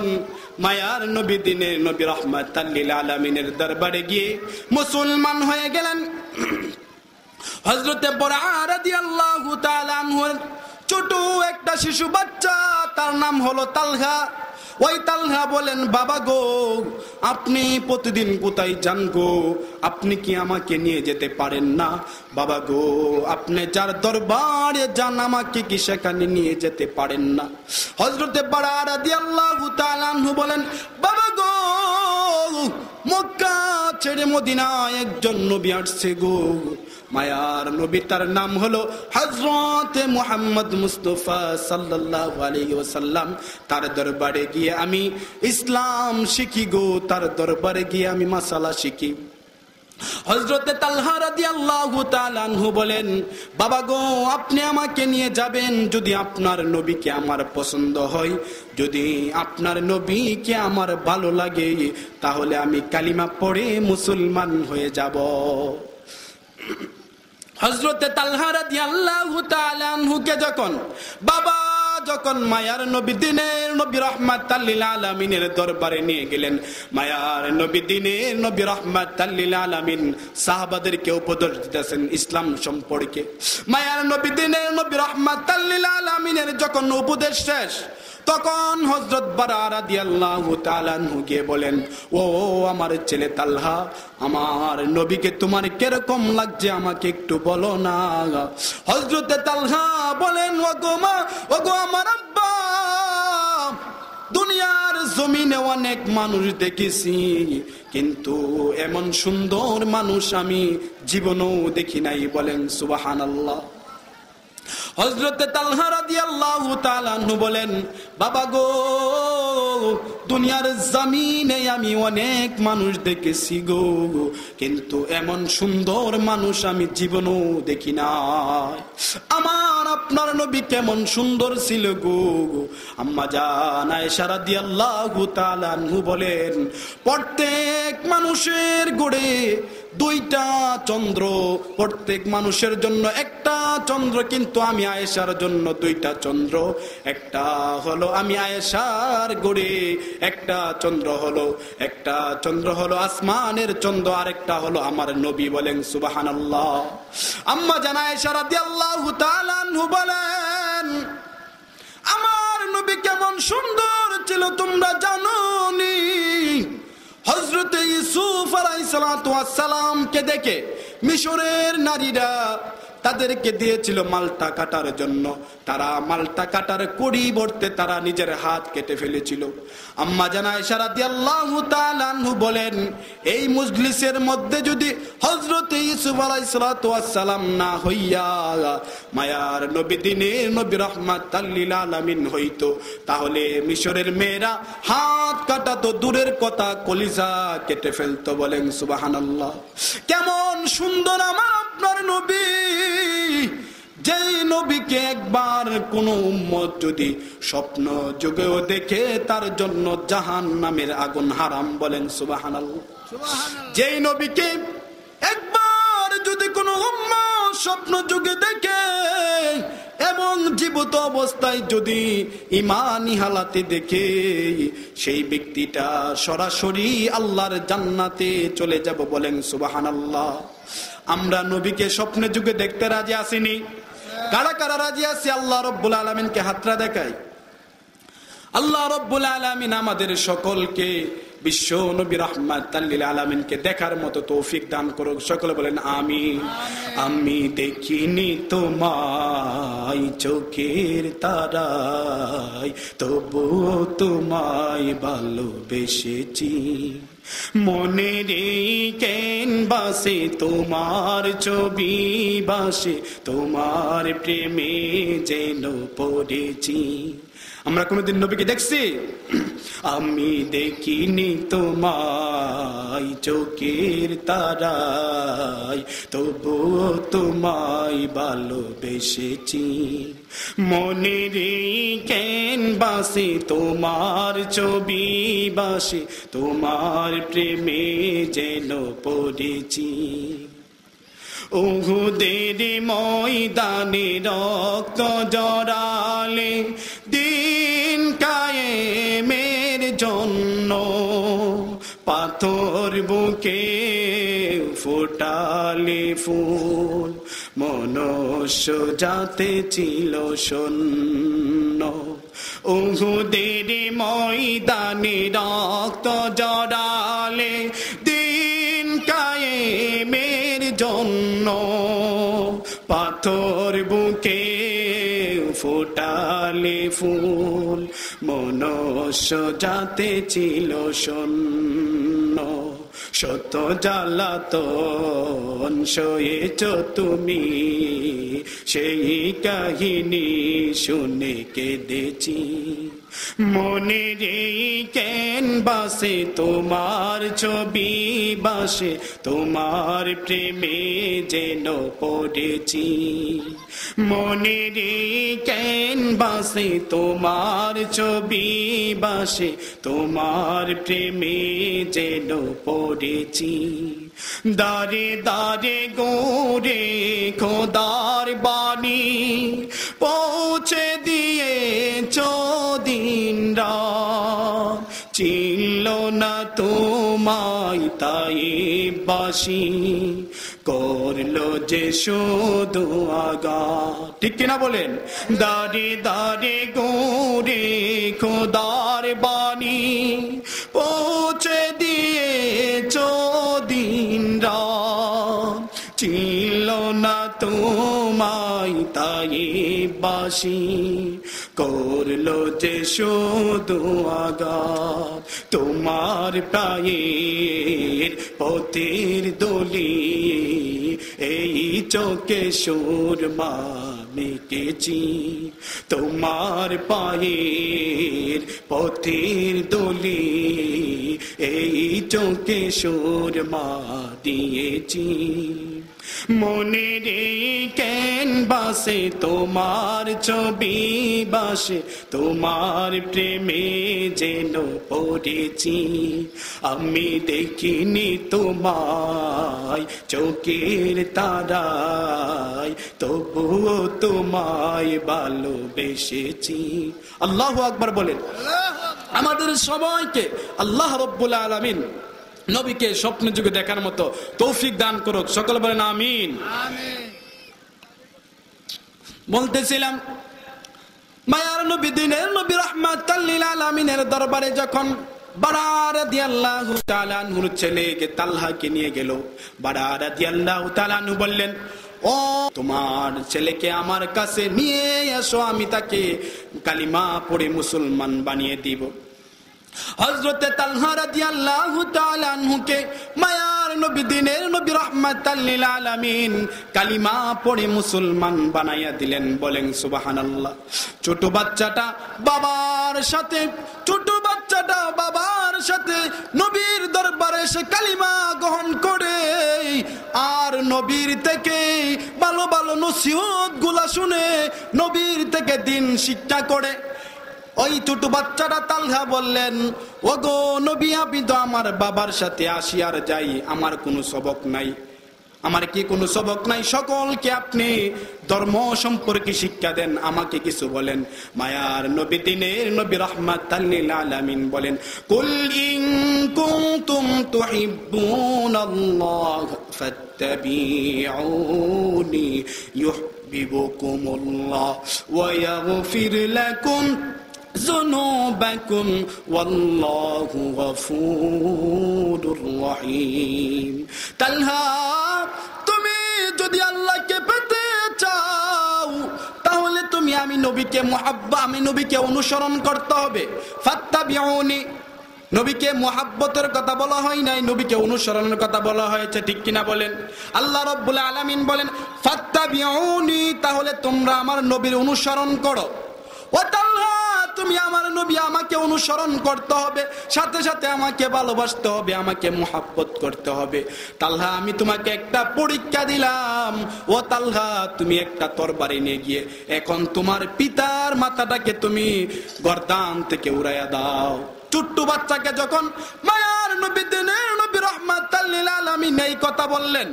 মায়ার নবী দিনের নবী রাহমাতাল লিল আলামিনের দরবারে গিয়ে মুসলমান হয়ে গেলেন, হযরতে বরা রাদিয়াল্লাহু তাআলা আনহু ছোট একটা শিশু বাচ্চা, তার নাম হলো তালহা। ওই তালহা বলেন, বাবা গো আপনি প্রতিদিন কোথায় যান গো, আপনি কি আমাকে নিয়ে যেতে পারেন না? বাবা গো আপনি যার দরবারে যান আমাকে কি সেখানে নিয়ে যেতে পারেন না? হযরতে বরা রাদিয়াল্লাহু তাআলা আনহু বলেন, বাবা গো মক্কা ছেড়ে মদিনায় একজন নবী আসছে গো, মায়ার নবী তার নাম হলো হযরতে মুহাম্মদ মুস্তাফা সাল্লাল্লাহু আলাইহি ওয়াসাল্লাম। তার দরবারে গিয়ে আমি ইসলাম শিখি গো, তার দরবারে গিয়ে আমি মাসালা শিখি। হযরতে তালহা রাদিয়াল্লাহু তাআলা আনহু বলেন, বাবা গো আপনি আমাকে নিয়ে যাবেন, যদি আপনার নবীকে আমার পছন্দ হয়, যদি আপনার নবীকে আমার ভালো লাগে তাহলে আমি কালিমা পড়ে মুসলমান হয়ে যাব। হযরতে তালহা রাদিয়াল্লাহু তাআলা আনহুকে যখন মায়ার নবী দিনের নবী রাহমাতাল লিল আলামিনের দরবারে নিয়ে গেলেন, মায়ার নবী দিনের নবী রাহমাতাল লিল আলামিন সাহাবাদেরকে উপদেশ দিতেছেন ইসলাম সম্পর্কে। মায়ার নবী দিনের নবী রাহমাতাল লিল আলামিনের যখন উপদেশ শেষ, তখন হযরত বরা রাদিয়াল্লাহু তাআলা আনহু গিয়ে বলেন, ও আমার ছেলে তালহা, আমার নবীকে তোমার কিরকম লাগছে আমাকে একটু বলো না। হযরতে তালহা বলেন, ওগো আমার আব্বা, দুনিয়ার জমিনে অনেক মানুষ দেখেছি, কিন্তু এমন সুন্দর মানুষ আমি জীবনেও দেখি নাই। বলেন সুবহানাল্লাহ। হযরতে তালহা রাদিয়াল্লাহু তাআলা আনহু বলেন, বাবা গো দুনিয়ার জমিনে আমি অনেক মানুষ দেখেছি গো, কিন্তু এমন সুন্দর মানুষ আমি জীবনেও দেখি নাই। আমার আপনার নবী কেমন সুন্দর ছিল গো। আম্মা জান আয়েশা রাদিয়াল্লাহু তাআলা আনহু বলেন, প্রত্যেক মানুষের গড়ে দুইটা চন্দ্র, প্রত্যেক মানুষের জন্য একটা চন্দ্র, কিন্তু আমি আয়েশার জন্য দুইটা চন্দ্র। একটা হলো আমি আয়েশার গড়ে একটা চন্দ্র হলো আসমানের চন্দ্র, আরেকটা হলো আমার নবী। বলেন সুবহানাল্লাহ। আম্মা জান আয়েশা রাদিয়াল্লাহু তাআলা আনহু বলেন, আমার নবী কেমন সুন্দর ছিল তোমরা জানো নি? হযরতে ইউসুফ আলাইহিস সালাতু ওয়াস সালামকে দেখে মিশরের নারীরা তাদেরকে দিয়েছিল মালটা কাটার জন্য, তারা মালটা কাটার পরিবর্তে তারা নিজের হাত কেটে ফেলেছিল। আম্মা জান আয়েশা রাদিয়াল্লাহু তাআলা আনহু বলেন, এই মজলিসের মধ্যে যদি হযরত ইউসুফ আলাইহিস সালাতু ওয়াস সালাম না হইয়া মায়ার নবী দিনের নবী রাহমাতাল লিল আলামিন হইতো, তাহলে মিশরের মেয়েরা হাত কাটা তো দূরের কথা, কলিজা কেটে ফেলতো। বলেন সুবহানাল্লাহ। কেমন সুন্দর আমার আপনার নবী, যেই নবীকে একবার কোন উম্মত যদি স্বপ্ন যুগেও দেখে তার জন্য জাহান্নামের আগুন হারাম। বলেন সুবহানাল্লাহ। যেই নবীকে একবার যদি কোন উম্মত স্বপ্ন যুগে দেখে এবং জীবিত অবস্থায় যদি ঈমানি হালাতে দেখে, সেই ব্যক্তিটা সরাসরি আল্লাহর জান্নাতে চলে যাব। বলেন সুবহানাল্লাহ। আমরা নবীকে স্বপ্নে যুগে দেখতে রাজি আসিনি? কারা কারা রাজি আছি? আল্লাহ রাব্বুল আলামিনকে হাতরা দেখাই। আল্লাহ রাব্বুল আলামিন আমাদের সকলকে বিশ্ব নবী রাহমাতাল লিল আলামিনকে দেখার মতো তৌফিক দান করুক। সকলে বলেন আমিন। আমি দেখিনি তোমায় চোখের তারায়, তবু তোমায় ভালোবেসেছি। মনের ক্যানভাসে তোমার ছবি বাসে, তোমার প্রেমে যেন পড়েছি। আমরা কোনদিন নবীকে দেখছি? আমি দেখিনি তোমায় চোখের তারায়, তবু তোমায় ভালোবেসেছি। মনের ক্যানভাসে তোমার ছবি বাসে, তোমার প্রেমে যেন পড়েছি। উহুদের ময়দানে রক্ত জড়ালে দিন কায়েমের জন্য, পাথর বুকে ফোটালে ফুল, মনুষ্য জাতে ছিল শূন্য। উহুদের ময়দানে রক্ত জড়ালে দিন কায়েমের জন্য, পাথর বুকে ফোটালে ফুল, মনুষ্য জাতে ছিল শূন্য। শত জ্বালাতন সয়েছ তুমি, সেই কাহিনী শুনে কেঁদেছি। মনের ক্যানভাসে তোমার ছবি বাসে, তোমার প্রেমে যেন পড়েছি। মনের ক্যানভাসে তোমার ছবি বাসে, তোমার প্রেমে যেন পড়েছি। দারে দারে গোরে খোদার বাণী পৌঁছে দিয়েছ দিন রাত, চিনল না তোমায় তাই বাসি, করলো যে শুধু আঘাত। ঠিক কিনা বলেন? দারে দারে গোরে খোদার বাণী পৌঁছে দিয়েছ দিন রাত, চিনল না তোমায় তাই বাসি, করলো যে শুধু আঘাত। তোমার পায়ের পথের দলি এই চোখে সুরমা মেকেছি। তোমার পায়ের পথের দলি এই চোখে সুরমা দিয়েছি। মনের ক্যানভাসে তোমার ছবি বাসে, তোমার প্রেমে যেন পড়েছি। আমি দেখিনি তোমায় চোখের তারায়, তবুও তোমায় ভালোবেসেছি। আল্লাহু আকবার বলেন। আমাদের সবাইকে আল্লাহ রাব্বুল আলামিন নবীকে স্বপ্ন যুগে দেখার মতো তৌফিক দান করুক। সকলে বলেন আমিন। বলতেছিলাম, মায়ার নবী দিনের নবী রাহমাতাল লিল আলামিনের দরবারে যখন বারা রাদিয়াল্লাহু তাআলা আনহুর ছেলেকে তালহাকে নিয়ে গেল, বারা রাদিয়াল্লাহু তাআলা আনহু বললেন, ও ও তোমার ছেলেকে আমার কাছে নিয়ে এসো, আমি তাকে কালিমা পড়ে মুসলমান বানিয়ে দিব। হযরতে তালহা রাদিয়াল্লাহু তাআলা আনহুকে মায়ার নবী দিনের নবী রাহমাতাল লিল আলামিন কালিমা পড়ে মুসলমান বানাইয়া দিলেন। বলেন সুবহানাল্লাহ। ছোট বাচ্চাটা বাবার সাথে নবীর দরবারে এসে কালিমা গ্রহণ করে আর নবীর থেকে ভালো ভালো নসিহত গুলা শুনে নবীর থেকে দিন শিক্ষা করে। ওই ছোট বাচ্চাটা তালহা বললেন, ওগো নবী, আমি তো আমার বাবার সাথে আসি আর যাই, আমার কোনো সবক নাই, আমার কি কোনো সবক নাই? সকলকে আপনি ধর্ম সম্পর্কে শিক্ষা দেন, আমাকে কিছু বলেন। মায়ার নবী দিনের নবী রাহমাতাল লিল আলামিন বলেন, কুল ইন কুনতুম তুহিব্বুনাল্লাহ ফাত্তাবিউনি ইউহিব্বুকুমুল্লাহ ওয়া ইয়াগফির লাকুম যুনুবাকুম ওয়াল্লাহু গফুরুর রহিম। তালহা, তুমি যদি আল্লাহকে পেতে চাও তাহলে তুমি আমি নবীকে অনুসরণ করতে হবে। ফাত্তাবিউনি, নবীকে মুহাব্বতের কথা বলা হয় নাই, নবীকে অনুসরণের কথা বলা হয়েছে, ঠিক কিনা বলেন? আল্লাহ রাব্বুল আলামিন বলেন ফাত্তাবিউনি, তাহলে তোমরা আমার নবীর অনুসরণ করো। ও তালহা, তুমি আমার নবী, আমাকে অনুসরণ করতে হবে, সাথে সাথে আমাকে ভালোবাসতে হবে, আমাকে মুহাব্বত করতে হবে। তালহা, আমি তোমাকে একটা পরীক্ষা দিলাম। ও তালহা, তুমি একটা তরবারি নিয়ে গিয়ে এখন তোমার পিতার মাথাটাকে তুমি গর্দান থেকে উড়াইয়া দাও। ছোট্ট বাচ্চাকে যখন মায়ার নবী দিনের নবী রাহমাতাল লিল আলামিন এই কথা বললেন,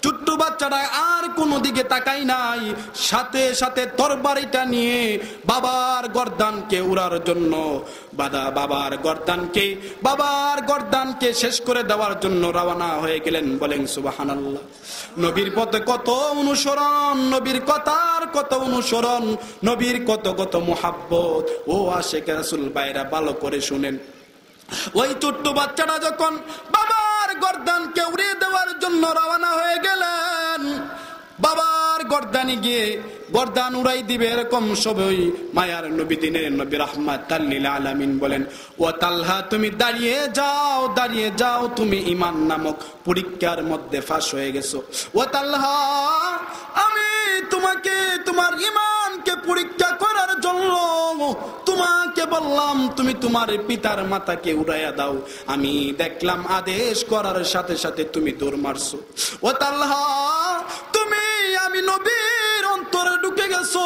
ছোট্ট বাচ্চাটা আর কোনো দিকে তাকাই নাই, সাথে সাথে তরবারিটা নিয়ে বাবার গর্দানকে উড়ার জন্য বাবার গর্দানকে শেষ করে দেওয়ার জন্য রওনা হয়ে গেলেন। বলেন সুবহানাল্লাহ। নবীর পথে কত অনুসরণ, নবীর কথার কত অনুসরণ, নবীর কত কত মুহাব্বত। ও আশিক রাসূল ভাইরা ভালো করে শুনেন, ওই ছোট্ট বাচ্চাটা যখন বাবার গর্দানকে উড়িয়ে দেওয়ার জন্য রওনা হয়ে গেলেন, বাবার গর্দানে গিয়ে গর্দান উড়াই দিবে এরকম সবই মায়ার নবী দিনের নবী রাহমাতাল লিল আলামিন বলেন, ও তালহা, তুমি দাঁড়িয়ে যাও, তুমি ঈমান নামক পরীক্ষার মধ্যে ফাঁস হয়ে গেছো। ও তালহা, আমি তোমাকে তোমার ঈমানকে পরীক্ষা করার জন্য তোমাকে বললাম তুমি তোমার পিতার মাথাকে উড়াইয়া দাও, আমি দেখলাম আদেশ করার সাথে সাথে তুমি দৌড় মারছো। ও তালহা, আমি নবীর অন্তরে ঢুকে গেছো,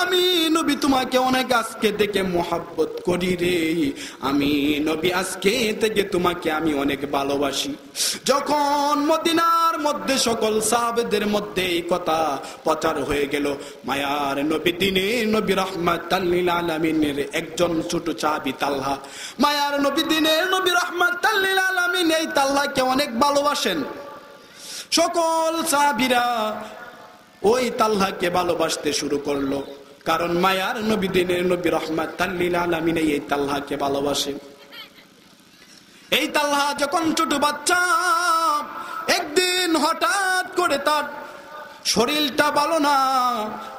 আমি নবী তোমাকে অনেক আজকে থেকে মোহাব্বত করি রে, আমি নবী আজকে থেকে তোমাকে আমি অনেক ভালোবাসি। যখন মদিনার মধ্যে সকল সাহাবাদের মধ্যে এই কথা প্রচার হয়ে গেল, মায়ার নবী দিনের নবী রাহমাতাল লিল আলামিনের একজন ছোট সাহাবী তালহা, মায়ার নবী দিনের নবী রাহমাতাল লিল আলামিন এই তালহাকে অনেক ভালোবাসেন। সকল সাহাবীরা ওই তালহাকে ভালোবাসতে শুরু করলো, কারণ মায়ার নবী দিনের নবী রাহমাতাল লিল আলামিন এই তালহাকে ভালোবাসেন। এই তালহা যখন ছোট বাচ্চা, একদিন হঠাৎ করে তার শরীরটা ভালো না,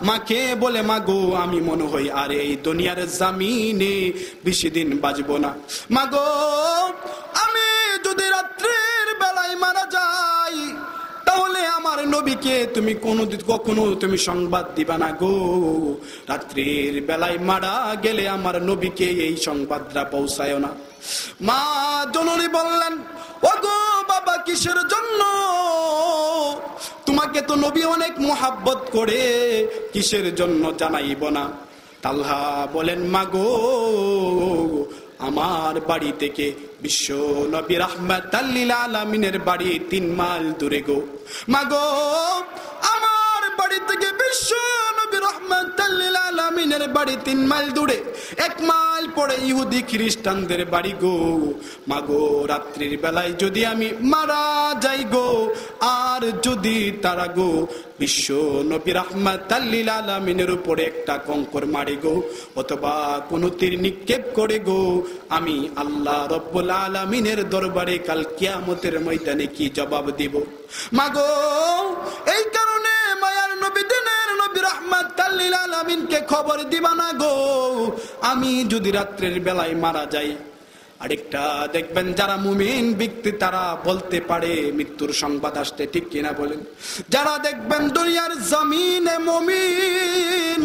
মাকে বলে, মা গো, আমি মনে হয় আর এই দুনিয়ার জমিনে বেশি দিন বাঁচবো না। মা গো, আমি যদি রাত্রির বেলায় মারা যাই তাহলে আমার নবীকে তুমি কখনো তুমি সংবাদ দিবা না গো, রাত্রির বেলায় মারা গেলে আমার নবীকে এই সংবাদটা পৌঁছায় না। মা জননী বললেন, ও গো বাবা, কিসের জন্য? তোমাকে তো নবী অনেক মোহাব্বত করে, কিসের জন্য জানাইব না? তালহা বলেন, মা গো, আমার বাড়ি থেকে বিশ্ব নবী রাহমাতাল লিল আলামিনের বাড়ি 3 মাইল দূরে গো। মা গো, আমার বাড়ি থেকে বিশ্ব নবী রাহমাতাল লিল আলামিন আলামিনের বাড়ি 3 মাইল দূরে, 1 মাইল পরে ইহুদি খ্রিস্টানদের বাড়ি গো। মাগো রাত্রির বেলায় যদি আমি মারা যাই গো, আর যদি তারা গো বিশ্ব নবী রাহমাতাল লিল আলামিনের উপরে একটা কঙ্কর মারে গো, অথবা কোন তীর নিক্ষেপ করে গো, আমি আল্লাহ রব্বুল আলামিনের দরবারে কাল কিয়ামতের ময়দানে কি জবাব দিব? মাগো এই কারণে মায়ার নবী দিনের নবী রাহমাতাল লিল আলামিনকে খবর দিবা না গো, আমি যদি রাত্রের বেলায় মারা যাই। আরেকটা দেখবেন যারা মুমিন ব্যক্তি তারা বলতে পারে মৃত্যুর সংবাদ আসতে, ঠিক কিনা বলেন? যারা দেখবেন দুনিয়ার জমিনে মুমিন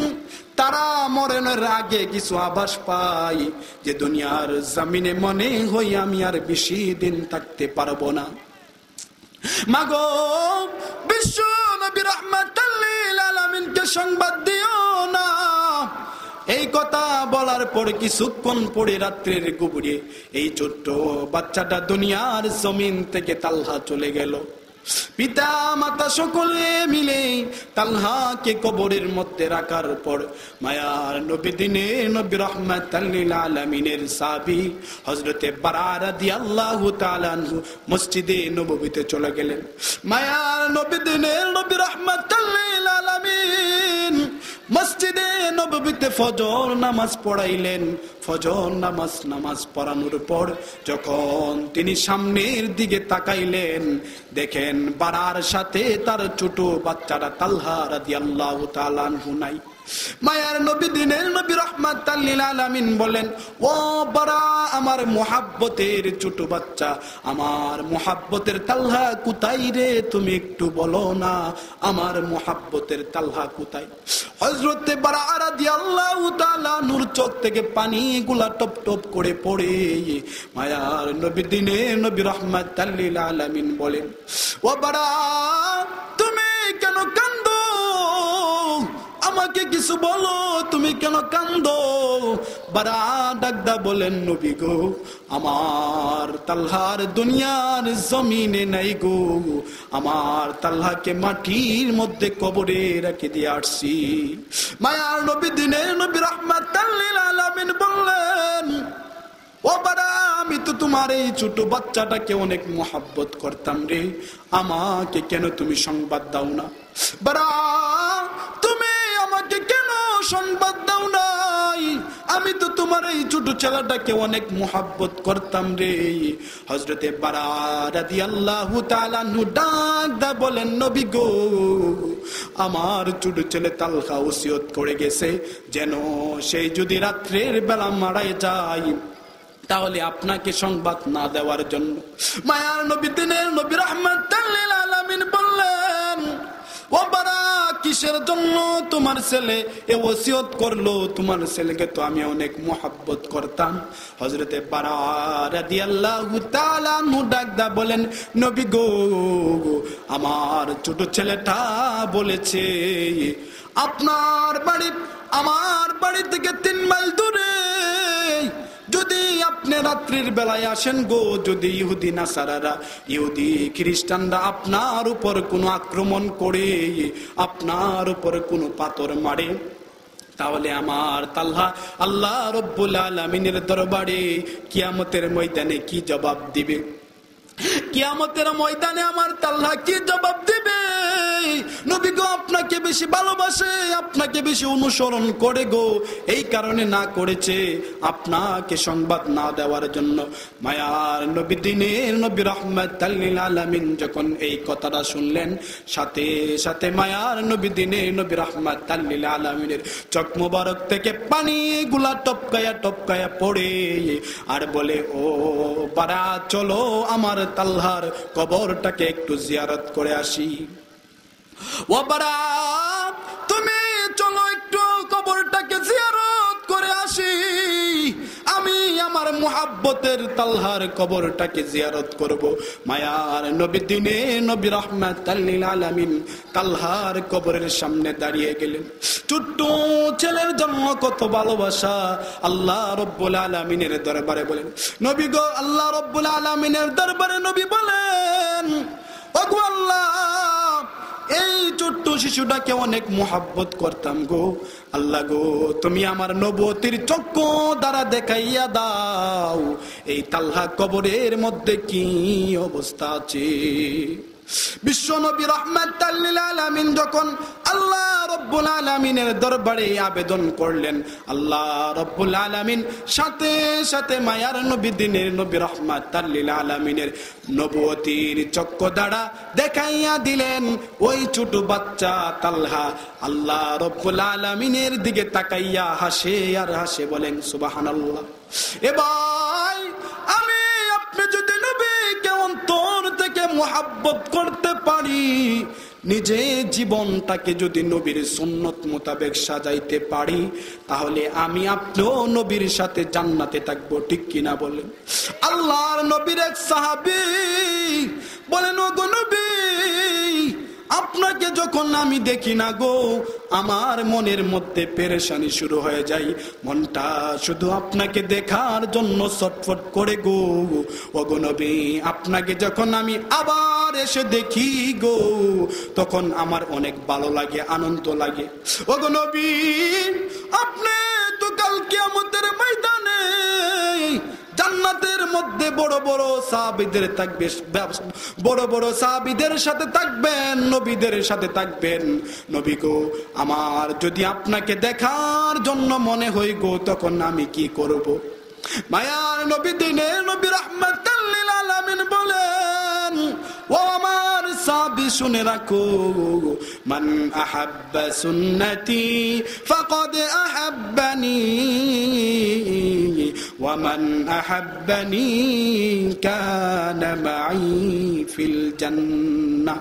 তারা মরণের আগে কিছু আভাস পায় যে দুনিয়ার জমিনে মনে হয় আমি আর বেশি দিন থাকতে পারবো না। মাগো বিশ্ব নবী রাহমাতাল লিল আলামিনকে সংবাদ দিও না। এই কথা বলার পর কিছুক্ষণ পরে রাত্রের গভীরে এই ছোট্ট বাচ্চাটা দুনিয়ার জমিন থেকে তালহা চলে গেল। পিতা মাতা সকলে মিলে তালহাকে কবরের মধ্যে রাখার পর মায়ার নবী দিনের নবী রাহমাতাল লিল আলামিনের সাহাবী হযরতে বারা রাদিয়াল্লাহু তাআলা আনহু মসজিদে নববীতে চলে গেলেন। মায়ার নবী দিনের নবী রাহমাতাল লিল আলামিন মসজিদে নববীতে ফজর নামাজ পড়াইলেন। ফজর নামাজ পড়ানোর পর যখন তিনি সামনের দিকে তাকাইলেন, দেখেন বারার সাথে তার ছোট বাচ্চাটা তালহা রাদিয়াল্লাহু তাআলা আনহু নাই। মায়ার নবী দিনের নবী রাহমাতাল লিল আলামিন বলেন, ও বারা আমার মুহাব্বতের ছোট বাচ্চা, আমার মুহাব্বতের তালহা কোথায় রে? তুমি একটু বলো না আমার মুহাব্বতের তালহা কোথায়? হযরতে বারা রাদিয়াল্লাহু তাআলা নূর চোখ থেকে পানি গুলা টপ টপ করে পড়ে। মায়ার নবী দিনের নবী রাহমাতাল লিল আলামিন বলেন, ও বারা তুমি কেন কান্দো? আমাকে কিছু বলো, তুমি কেন কান্দো? বারা ডাকদা বলেন, নবী গো আমার তালহার দুনিয়ার জমিনে নাই গো, আমার তালহাকে মাটির মধ্যে কবরে রেখে দিয়ে আসছি। মায়ার নবী দিনের নবী রাহমাতাল লিল আলামিন বললেন, ও বারা আমি তো তোমার এই ছোট বাচ্চাটাকে অনেক মহব্বত করতাম রে, আমাকে কেন তুমি সংবাদ দাও না? বারা তুমি আমাকে কেন সংবাদ দাও নাই? আমি তো তোমার এই ছোট ছেলেটাকে অনেক মহব্বত করতাম রে। হযরতে বারা রাদিয়াল্লাহু তাআলা আনহু ডাক দা বলেন, নবী গো আমার ছোট ছেলে তালহা ওসিয়ত করে গেছে যেন সেই যদি রাত্রের বেলা মারা যায় তাহলে আপনাকে সংবাদ না দেওয়ার জন্য। মায়ার নবী দিনের নবী রাহমাতাল লিল আলামিন বললেন, ও বারা কিসের জন্য তোমার ছেলে এ ওসিয়ত করলো? তোমার ছেলেকে তো আমি অনেক মহব্বত করতাম। হযরতে বারা রাদিয়াল্লাহু তাআলা আনহু ডাকদা বলেন, নবী গো আমার ছোট ছেলেটা বলেছে আপনার বাড়ি আমার বাড়ি থেকে 3 মাইল দূরে যদি আপনি রাত্রির বেলায় আসেন গো, যদি ইহুদি নাসারারা ইহুদি খ্রিস্টানরা আপনার উপর কোনো আক্রমণ করে আপনার উপর কোনো পাথর মারে, তাহলে আমার তালহা আল্লাহ রব্বুল আলামিনের দরবারে কিয়ামতের ময়দানে কি জবাব দিবে? কিয়ামতের ময়দানে আমার তালহা কি জবাব দিবে? নবী গো আপনাকে বেশি ভালোবাসে, আপনাকে বেশি অনুসরণ করে গো, এই কারণে না করেছে আপনাকে সংবাদ না দেওয়ার জন্য। মায়ার নবী দিনের নবী রাহমাতাল লিল আলামিন যখন এই কথাটা শুনলেন, সাথে সাথে মায়ার নবী দিনের নবী রাহমাতাল লিল আলামিনের চোখ মোবারক থেকে পানি গুলা টপকায়া টপকায়া পড়ে আর বলে, ও বারা চলো আমার তালহার কবরটাকে একটু জিয়ারত করে আসি। ও বারা তুমি চলো একটু কবরটাকে জিয়ারত করে আসি, আমি আমার মুহাব্বতের তালহার কবরটাকে জিয়ারত করব। মায়ার নবী দিনে নবী রাহমাতাল লিল আলামিন তালহার কবরের সামনে দাঁড়িয়ে গেলেন। ছোট্ট ছেলের জন্য কত ভালোবাসা আল্লাহ রব্বুল আলামিনের দরবারে বলেন, নবী গো আল্লাহ রব্বুল আলামিনের দরবারে নবী বলেন, ওগো আল্লাহ এই ছোট্ট শিশুটাকে অনেক মোহাব্বত করতাম গো আল্লাহ গো, তুমি আমার নবুয়তির চক্ষু দ্বারা দেখাইয়া দাও এই তালহা কবরের মধ্যে কি অবস্থা আছে। বিশ্ব নবী রাহমাতাল লিল আলামিন যখন আল্লাহ রব্বুল আলামিনের দরবারে আবেদন করলেন, আল্লাহ রব্বুল আলামিন সাথে সাথে মায়ার নবী দিনের নবী রাহমাতাল লিল আলামিনের নবুয়তির চক্ষু দ্বারা দেখাইয়া দিলেন ওই ছোট বাচ্চা তালহা আল্লাহ রব্বুল আলামিনের দিকে তাকাইয়া হাসে আর হাসে, বলেন সুবহানাল্লাহ। এ ভাই, আমি আপনি যদি নবীকে অন্তর থেকে মুহাব্বত করতে পারি, নিজে জীবনটাকে যদি নবীর সুন্নত মোতাবেক সাজাইতে পারি, তাহলে আমি আপনিও নবীর সাথে জান্নাতে থাকবো, ঠিক কিনা বলেন? আল্লাহর নবীর এক সাহাবী বলেন, ও গো নবী, আপনাকে যখন আমি দেখি না গো, আমার মনের মধ্যে পেরেশানি শুরু হয়ে যায়, মনটা শুধু আপনাকে দেখার জন্য ছটফট করে গো। ও গো নবী, আপনাকে যখন আমি আবার এসে দেখি গো, তখন আমার অনেক ভালো লাগে, আনন্দ লাগে। ও গো নবী, আপনি তো কাল কিয়ামতের ময়দানে জান্নাতের মধ্যে বড় বড় সাহাবীদের থাকবে, বড় বড় সাহাবীদের সাথে থাকবেন, নবীদের সাথে থাকবেন। নবী গো, আমার যদি আপনাকে দেখার জন্য মনে হয় গো, তখন আমি কি করব? মায়ার নবী দিনের নবী রাহমাতাল লিল আলামিন বলেন, ও আমার সাহাবী শুনে রাখো, মান আহাব্বা সুন্নতি ফাকাদ আহাব্বানি ওয়া মান আহাব্বানি কানা মাই ফিল জান্নাহ।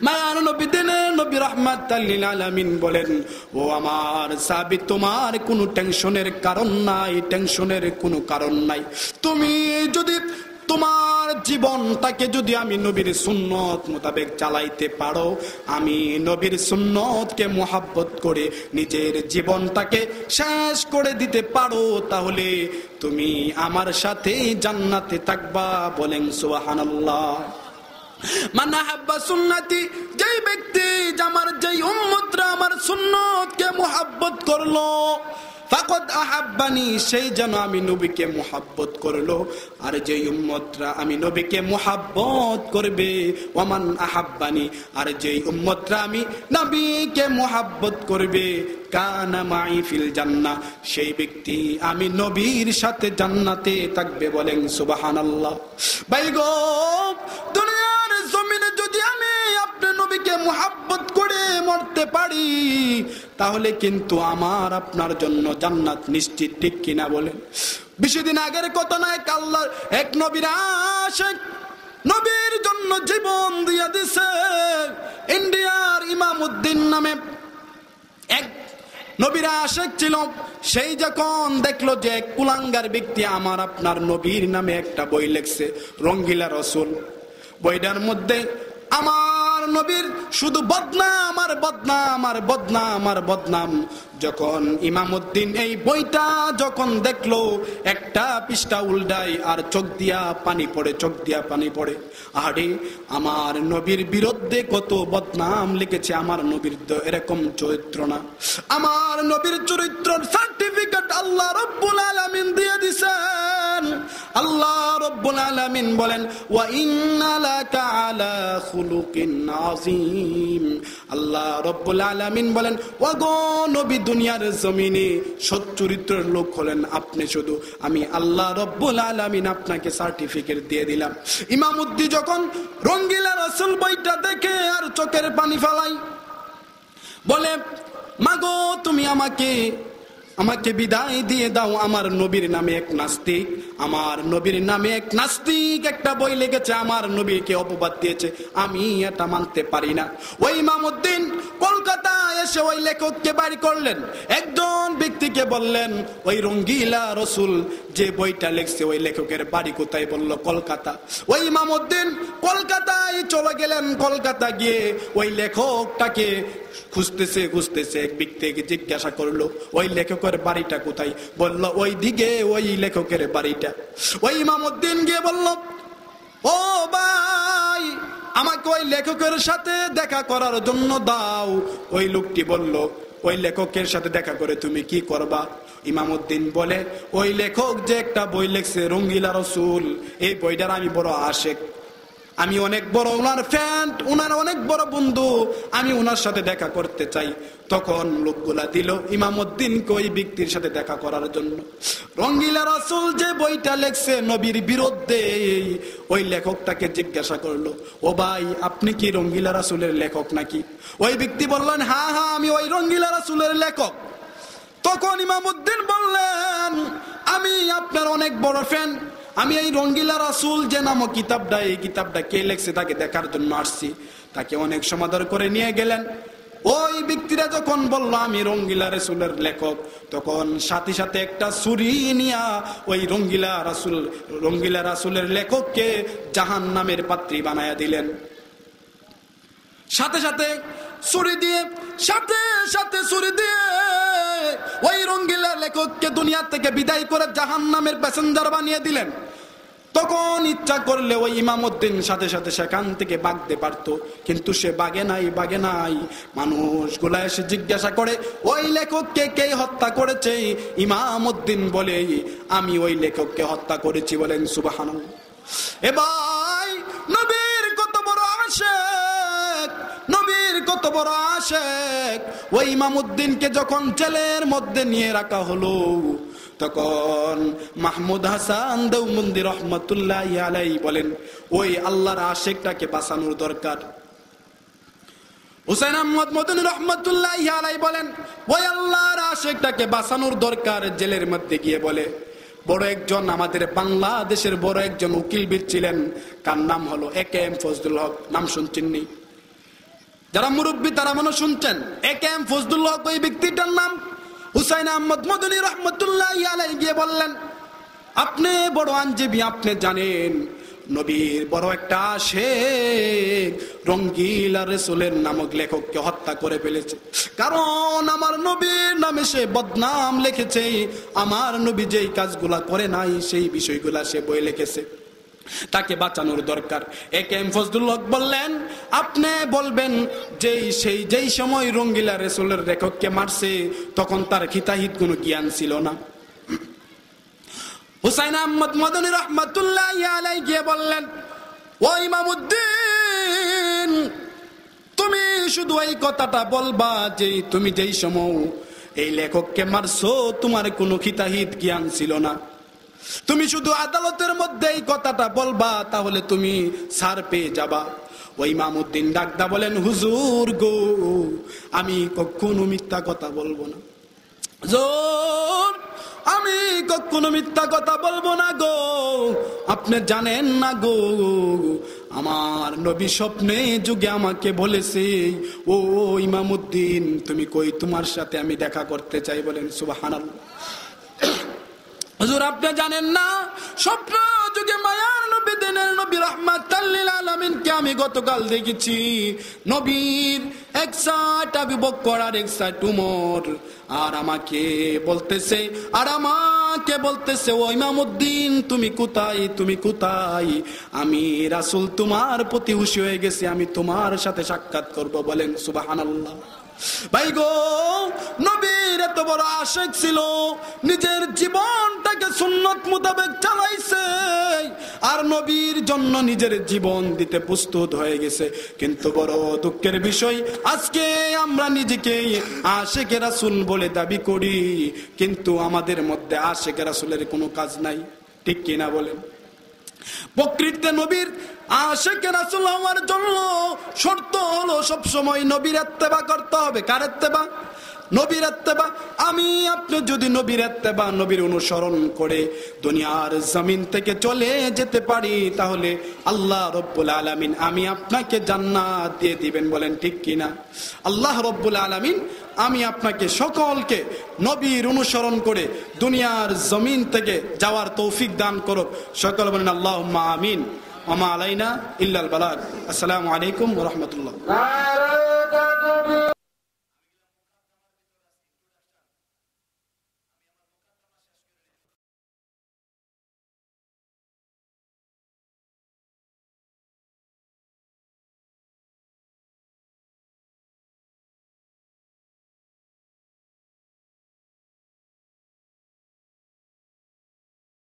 মায়ার নবী দিনের নবী রাহমাতাল লিল আলামিন বলেন, ও আমার সাহাবী, তোমার কোনো টেনশনের কারণ নাই, টেনশনের কোনো কারণ নাই। তুমি যদি তোমার জীবনটাকে যদি আমি নবীর সুন্নত মোতাবেক চালাইতে পারো, আমি নবীর সুন্নতকে মুহাব্বত করে নিজের জীবনটাকে শেষ করে দিতে পারো, তাহলে তুমি আমার সাথে জান্নাতে থাকবা, বলেন সুবহানাল্লাহ। মান আহাব্বা সুন্নতি, যেই ব্যক্তি আমার যেই উম্মতরা আমার সুন্নতকে মুহাব্বত করলো, ফাকাদ আহাব্বানি, সেই যেন আমি নবীকে মুহাব্বত করলো। আর যেই উম্মতরা আমি নবীকে মুহাব্বত করবে, ওয়ামান আহাব্বানি, আর যেই উম্মতরা আমি নবীকে মুহাব্বত করবে, কানা মাই ফিল জান্নাহ, সেই ব্যক্তি আমি নবীর সাথে জান্নাতে থাকবে, বলেন সুবহানাল্লাহ। ভাই গো, দুনিয়ার জমিনে যদি আমি আপনার নবীকে মুহাব্বত করে মরতে পারি, তাহলে কিন্তু আমার আপনার জন্য জান্নাত নিশ্চিত, ঠিক কিনা বলেন? বেশিদিন আগের কথা নয়, আল্লাহর এক নবীর আশিক নবীর জন্য জীবন দিয়ে দিছে। ইন্ডিয়ার ইমামউদ্দিন নামে এক নবীর আশিক ছিল। সেই যখন দেখলো যে এক কুলাঙ্গার ব্যক্তি আমার আপনার নবীর নামে একটা বই লিখছে, রঙ্গিলা রসুল, বইটার মধ্যে আমার নবীর শুধু বদনাম আর বদনাম আর বদনাম আর বদনাম। যখন ইমামউদ্দিন এই বইটা যখন দেখলো, একটা পৃষ্ঠা উল্টাই আর চোখ দিয়া পানি পড়ে, চোখ দিয়া পানি পড়ে। আরে, আমার নবীর বিরুদ্ধে কত বদনাম লিখেছে, আমার নবীর তো এরকম চরিত্র না। আমার নবীর চরিত্রের সার্টিফিকেট আল্লাহ রব্বুল আলামিন দিয়ে দিছেন। আল্লাহ রব্বুল আলামিন বলেন, ওয়া ইন্না লাকা আলা খুলুকিন আযীম। আল্লাহ রব্বুল আলামিন বলেন, ওয়া গো নবী, দুনিয়ার জমিনে সৎ চরিত্রের লোক হলেন আপনি শুধু, আমি আল্লাহ রব্বুল আলামিন আপনাকে সার্টিফিকেট দিয়ে দিলাম। ইমামউদ্দিন যখন রঙ্গিলা রাসূল বইটা দেখে আর চোখের পানি ফেলাই, বলে, মাগো তুমি আমাকে বিদায় দিয়ে দাও, আমার নবীর নামে এক নাস্তিক, আমার নবীর নামে এক নাস্তিক একটা বই লিখেছে, আমার নবীকে অপবাদ দিয়েছে, আমি এটা মানতে পারি না। ওই ইমামউদ্দিন কলকাতা এসে ওই লেখককে বাড়ি করলেন, একজন ব্যক্তিকে বললেন, ওই রঙ্গিলা রসুল যে বইটা লিখছে ওই লেখকের বাড়ি কোথায়? বলল কলকাতা। ওই ইমামউদ্দিন কলকাতায় চলে গেলেন। কলকাতা গিয়ে ওই লেখকটাকে খুঁজতেছে এক ব্যক্তিকে জিজ্ঞাসা করলো, ওই লেখকের বাড়িটা কোথায়? বলল ওই দিকে ওই লেখকের বাড়িটা। ওই ইমামউদ্দিন গিয়ে বলল, ও ভাই, আমাকে ওই লেখকের সাথে দেখা করার জন্য দাও। ওই লোকটি বলল, ওই লেখকের সাথে দেখা করে তুমি কি করবা? ইমামউদ্দিন বলে, ওই লেখক যে একটা বই লিখছে রঙ্গিলা রসুল, এই বইটার আমি বড় আশেক, আমি অনেক বড় ওনার ফ্যান, ওনার অনেক বড় বন্ধু, আমি ওনার সাথে দেখা করতে চাই। তখন লোকগুলা দিল ইমামউদ্দিনকে ওই ব্যক্তির সাথে দেখা করার জন্য। রঙ্গিলা রাসূল যে বইটা লেখছে নবীর বিরুদ্ধে, ওই লেখকটাকে জিজ্ঞাসা করলো, ও ভাই আপনি কি রঙ্গিলা রাসূলের লেখক নাকি? ওই ব্যক্তি বললেন, হ্যাঁ হ্যাঁ আমি ওই রঙ্গিলা রাসূলের লেখক। তখন ইমামউদ্দিন বললেন, আমি আপনার অনেক বড় ফ্যান, আমি এই রঙ্গিলা রাসূল যে নামক কিতাবটা, এই কিতাবটা কে লেখছে তাকে দেখার জন্য আসছি। তাকে অনেক সমাদর করে নিয়ে গেলেন। ওই ব্যক্তিরা যখন বলল আমি রঙ্গিলা রাসূলের লেখক, তখন সাথে সাথে একটা ছুরি নিয়ে ওই রঙ্গিলা রাসূলের লেখককে জাহান্নামের পাত্রী বানায়া দিলেন। সাথে সাথে ছুরি দিয়ে ওই রঙ্গিলা লেখককে দুনিয়া থেকে বিদায় করে জাহান্নামের প্যাসেঞ্জার বানিয়ে দিলেন। তখন ইচ্ছা করলে ওই ইমামউদ্দিন সাথে সাথে সেখান থেকে ভাগতে পারতো, কিন্তু সে ভাগে নাই। মানুষগুলা এসে জিজ্ঞাসা করে, ওই লেখককে কে হত্যা করেছে? ইমামউদ্দিন বলে, আমি ওই লেখককে হত্যা করেছি। বলেন সুবহানাল্লাহ। এ ভাই, নবীর কত বড় আশিক, নবীর কত বড় আশিক। ওই ইমামউদ্দিনকে যখন জেলের মধ্যে নিয়ে রাখা হলো, তখন মাহমুদ হাসান দেওবন্দি রহমতুল্লাহি আলাইহি বলেন, ওই আল্লাহর আশিকটাকে বাঁচানোর দরকার। হুসাইন আহমদ মদনী রহমতুল্লাহি আলাইহি বলেন, ওই আল্লাহর আশিকটাকে বাঁচানোর দরকার। জেলের মধ্যে গিয়ে বলে, বড় একজন আমাদের বাংলাদেশের বড় একজন উকিলবিদ ছিলেন, কার নাম হলো একেএম ফজলুল হক। নাম শুনছেন নি? যারা মুরব্বী তারা মনে শুনছেন। একেএম ফজলুল হক ওই ব্যক্তিটার নাম। হুসাইন আহমদ মদনী রহমতুল্লাহি আলাইহি গিয়ে বললেন, আপনি বড় আইনজীবী, আপনি জানেন নবীর বড় একটা আশিক রঙ্গিলা রাসূলের নামক লেখককে হত্যা করে ফেলেছে, কারণ আমার নবীর নামে সে বদনাম লিখেছে। আমার নবী যেই কাজগুলা করে নাই সেই বিষয়গুলা সে বই লিখেছে, তাকে বাঁচানোর দরকার। একেএম ফজলুল হক বললেন, আপনি বলবেন যেই সময় রঙ্গিলা রাসূলের লেখককে মারছে তখন তার হিতাহিত কোনো জ্ঞান ছিল না। হুসাইন আহমদ মদনী রহমতুল্লাহি আলাইহি গিয়ে বললেন, ও ইমামউদ্দিন, তুমি শুধু এই কথাটা বলবা যে তুমি যেই সময় এই লেখককে মারছো তোমার কোনো হিতাহিত জ্ঞান ছিল না। তুমি শুধু আদালতের মধ্যে এই কথাটা বলবা, তাহলে তুমি ছাড় পেয়ে যাবা। ওই ইমামউদ্দিন ডাকদা বলেন, হুজুর গো, আমি কখনো মিথ্যা কথা বলবো না। হুজুর, আমি কখনো মিথ্যা কথা বলবো না গো। আপনি জানেন না গো, আমার নবী স্বপ্নে যুগে আমাকে বলেছে, ও ইমামউদ্দিন তুমি কই, তোমার সাথে আমি দেখা করতে চাই। বলেন সুবহানাল্লাহ। হুজুর, আপনি জানেন না, স্বপ্ন যুগে মায়ার নবী দিনের নবী রাহমাতাল লিল আলামিনকে আমি গতকাল দেখেছি। নবীর এক সাইড আবু বকর আর এক সাইড উমর, আর আমাকে বলতেছে ও ইমামউদ্দিন তুমি কোথায়? আমি রাসূল তোমার প্রতি খুশি হয়ে গেছি, আমি তোমার সাথে সাক্ষাৎ করব। বলেন সুবহানাল্লাহ। ভাই গো, নবীর এত বড় আশিক ছিল, নিজের জীবনটাকে সুন্নত মোতাবেক চালাইছে, আর নবীর জন্য নিজের জীবন দিতে প্রস্তুত হয়ে গেছে। কিন্তু বড় দুঃখের বিষয়, আজকে আমরা নিজেকে আশিকে রাসূল বলে দাবি করি, কিন্তু আমাদের মধ্যে আশিকে রাসূলের কোনো কাজ নাই। ঠিক কিনা বলেন? প্রকৃতিতে নবীর আশিকে রাসূল হওয়ার জন্য শর্ত হলো সবসময় নবীর ইত্তেবা করতে হবে। কার ইত্তেবা? নবীর ইত্তেবা। আমি আপনি যদি নবীর ইত্তেবা, নবীর অনুসরণ করে দুনিয়ার জমিন থেকে চলে যেতে পারি, তাহলে আল্লাহ রব্বুল আলামিন আমি আপনাকে জান্নাত দিয়ে দিবেন। বলেন ঠিক কিনা? আল্লাহ রব্বুল আলামিন আমি আপনাকে সকলকে নবীর অনুসরণ করে দুনিয়ার জমিন থেকে যাওয়ার তৌফিক দান করুক। সকল বলেন আল্লাহুম্মা আমিন। ওয়া মা আলাইনা ইল্লাল বালাগ। আসসালামু আলাইকুম ওয়া রাহমাতুল্লাহ।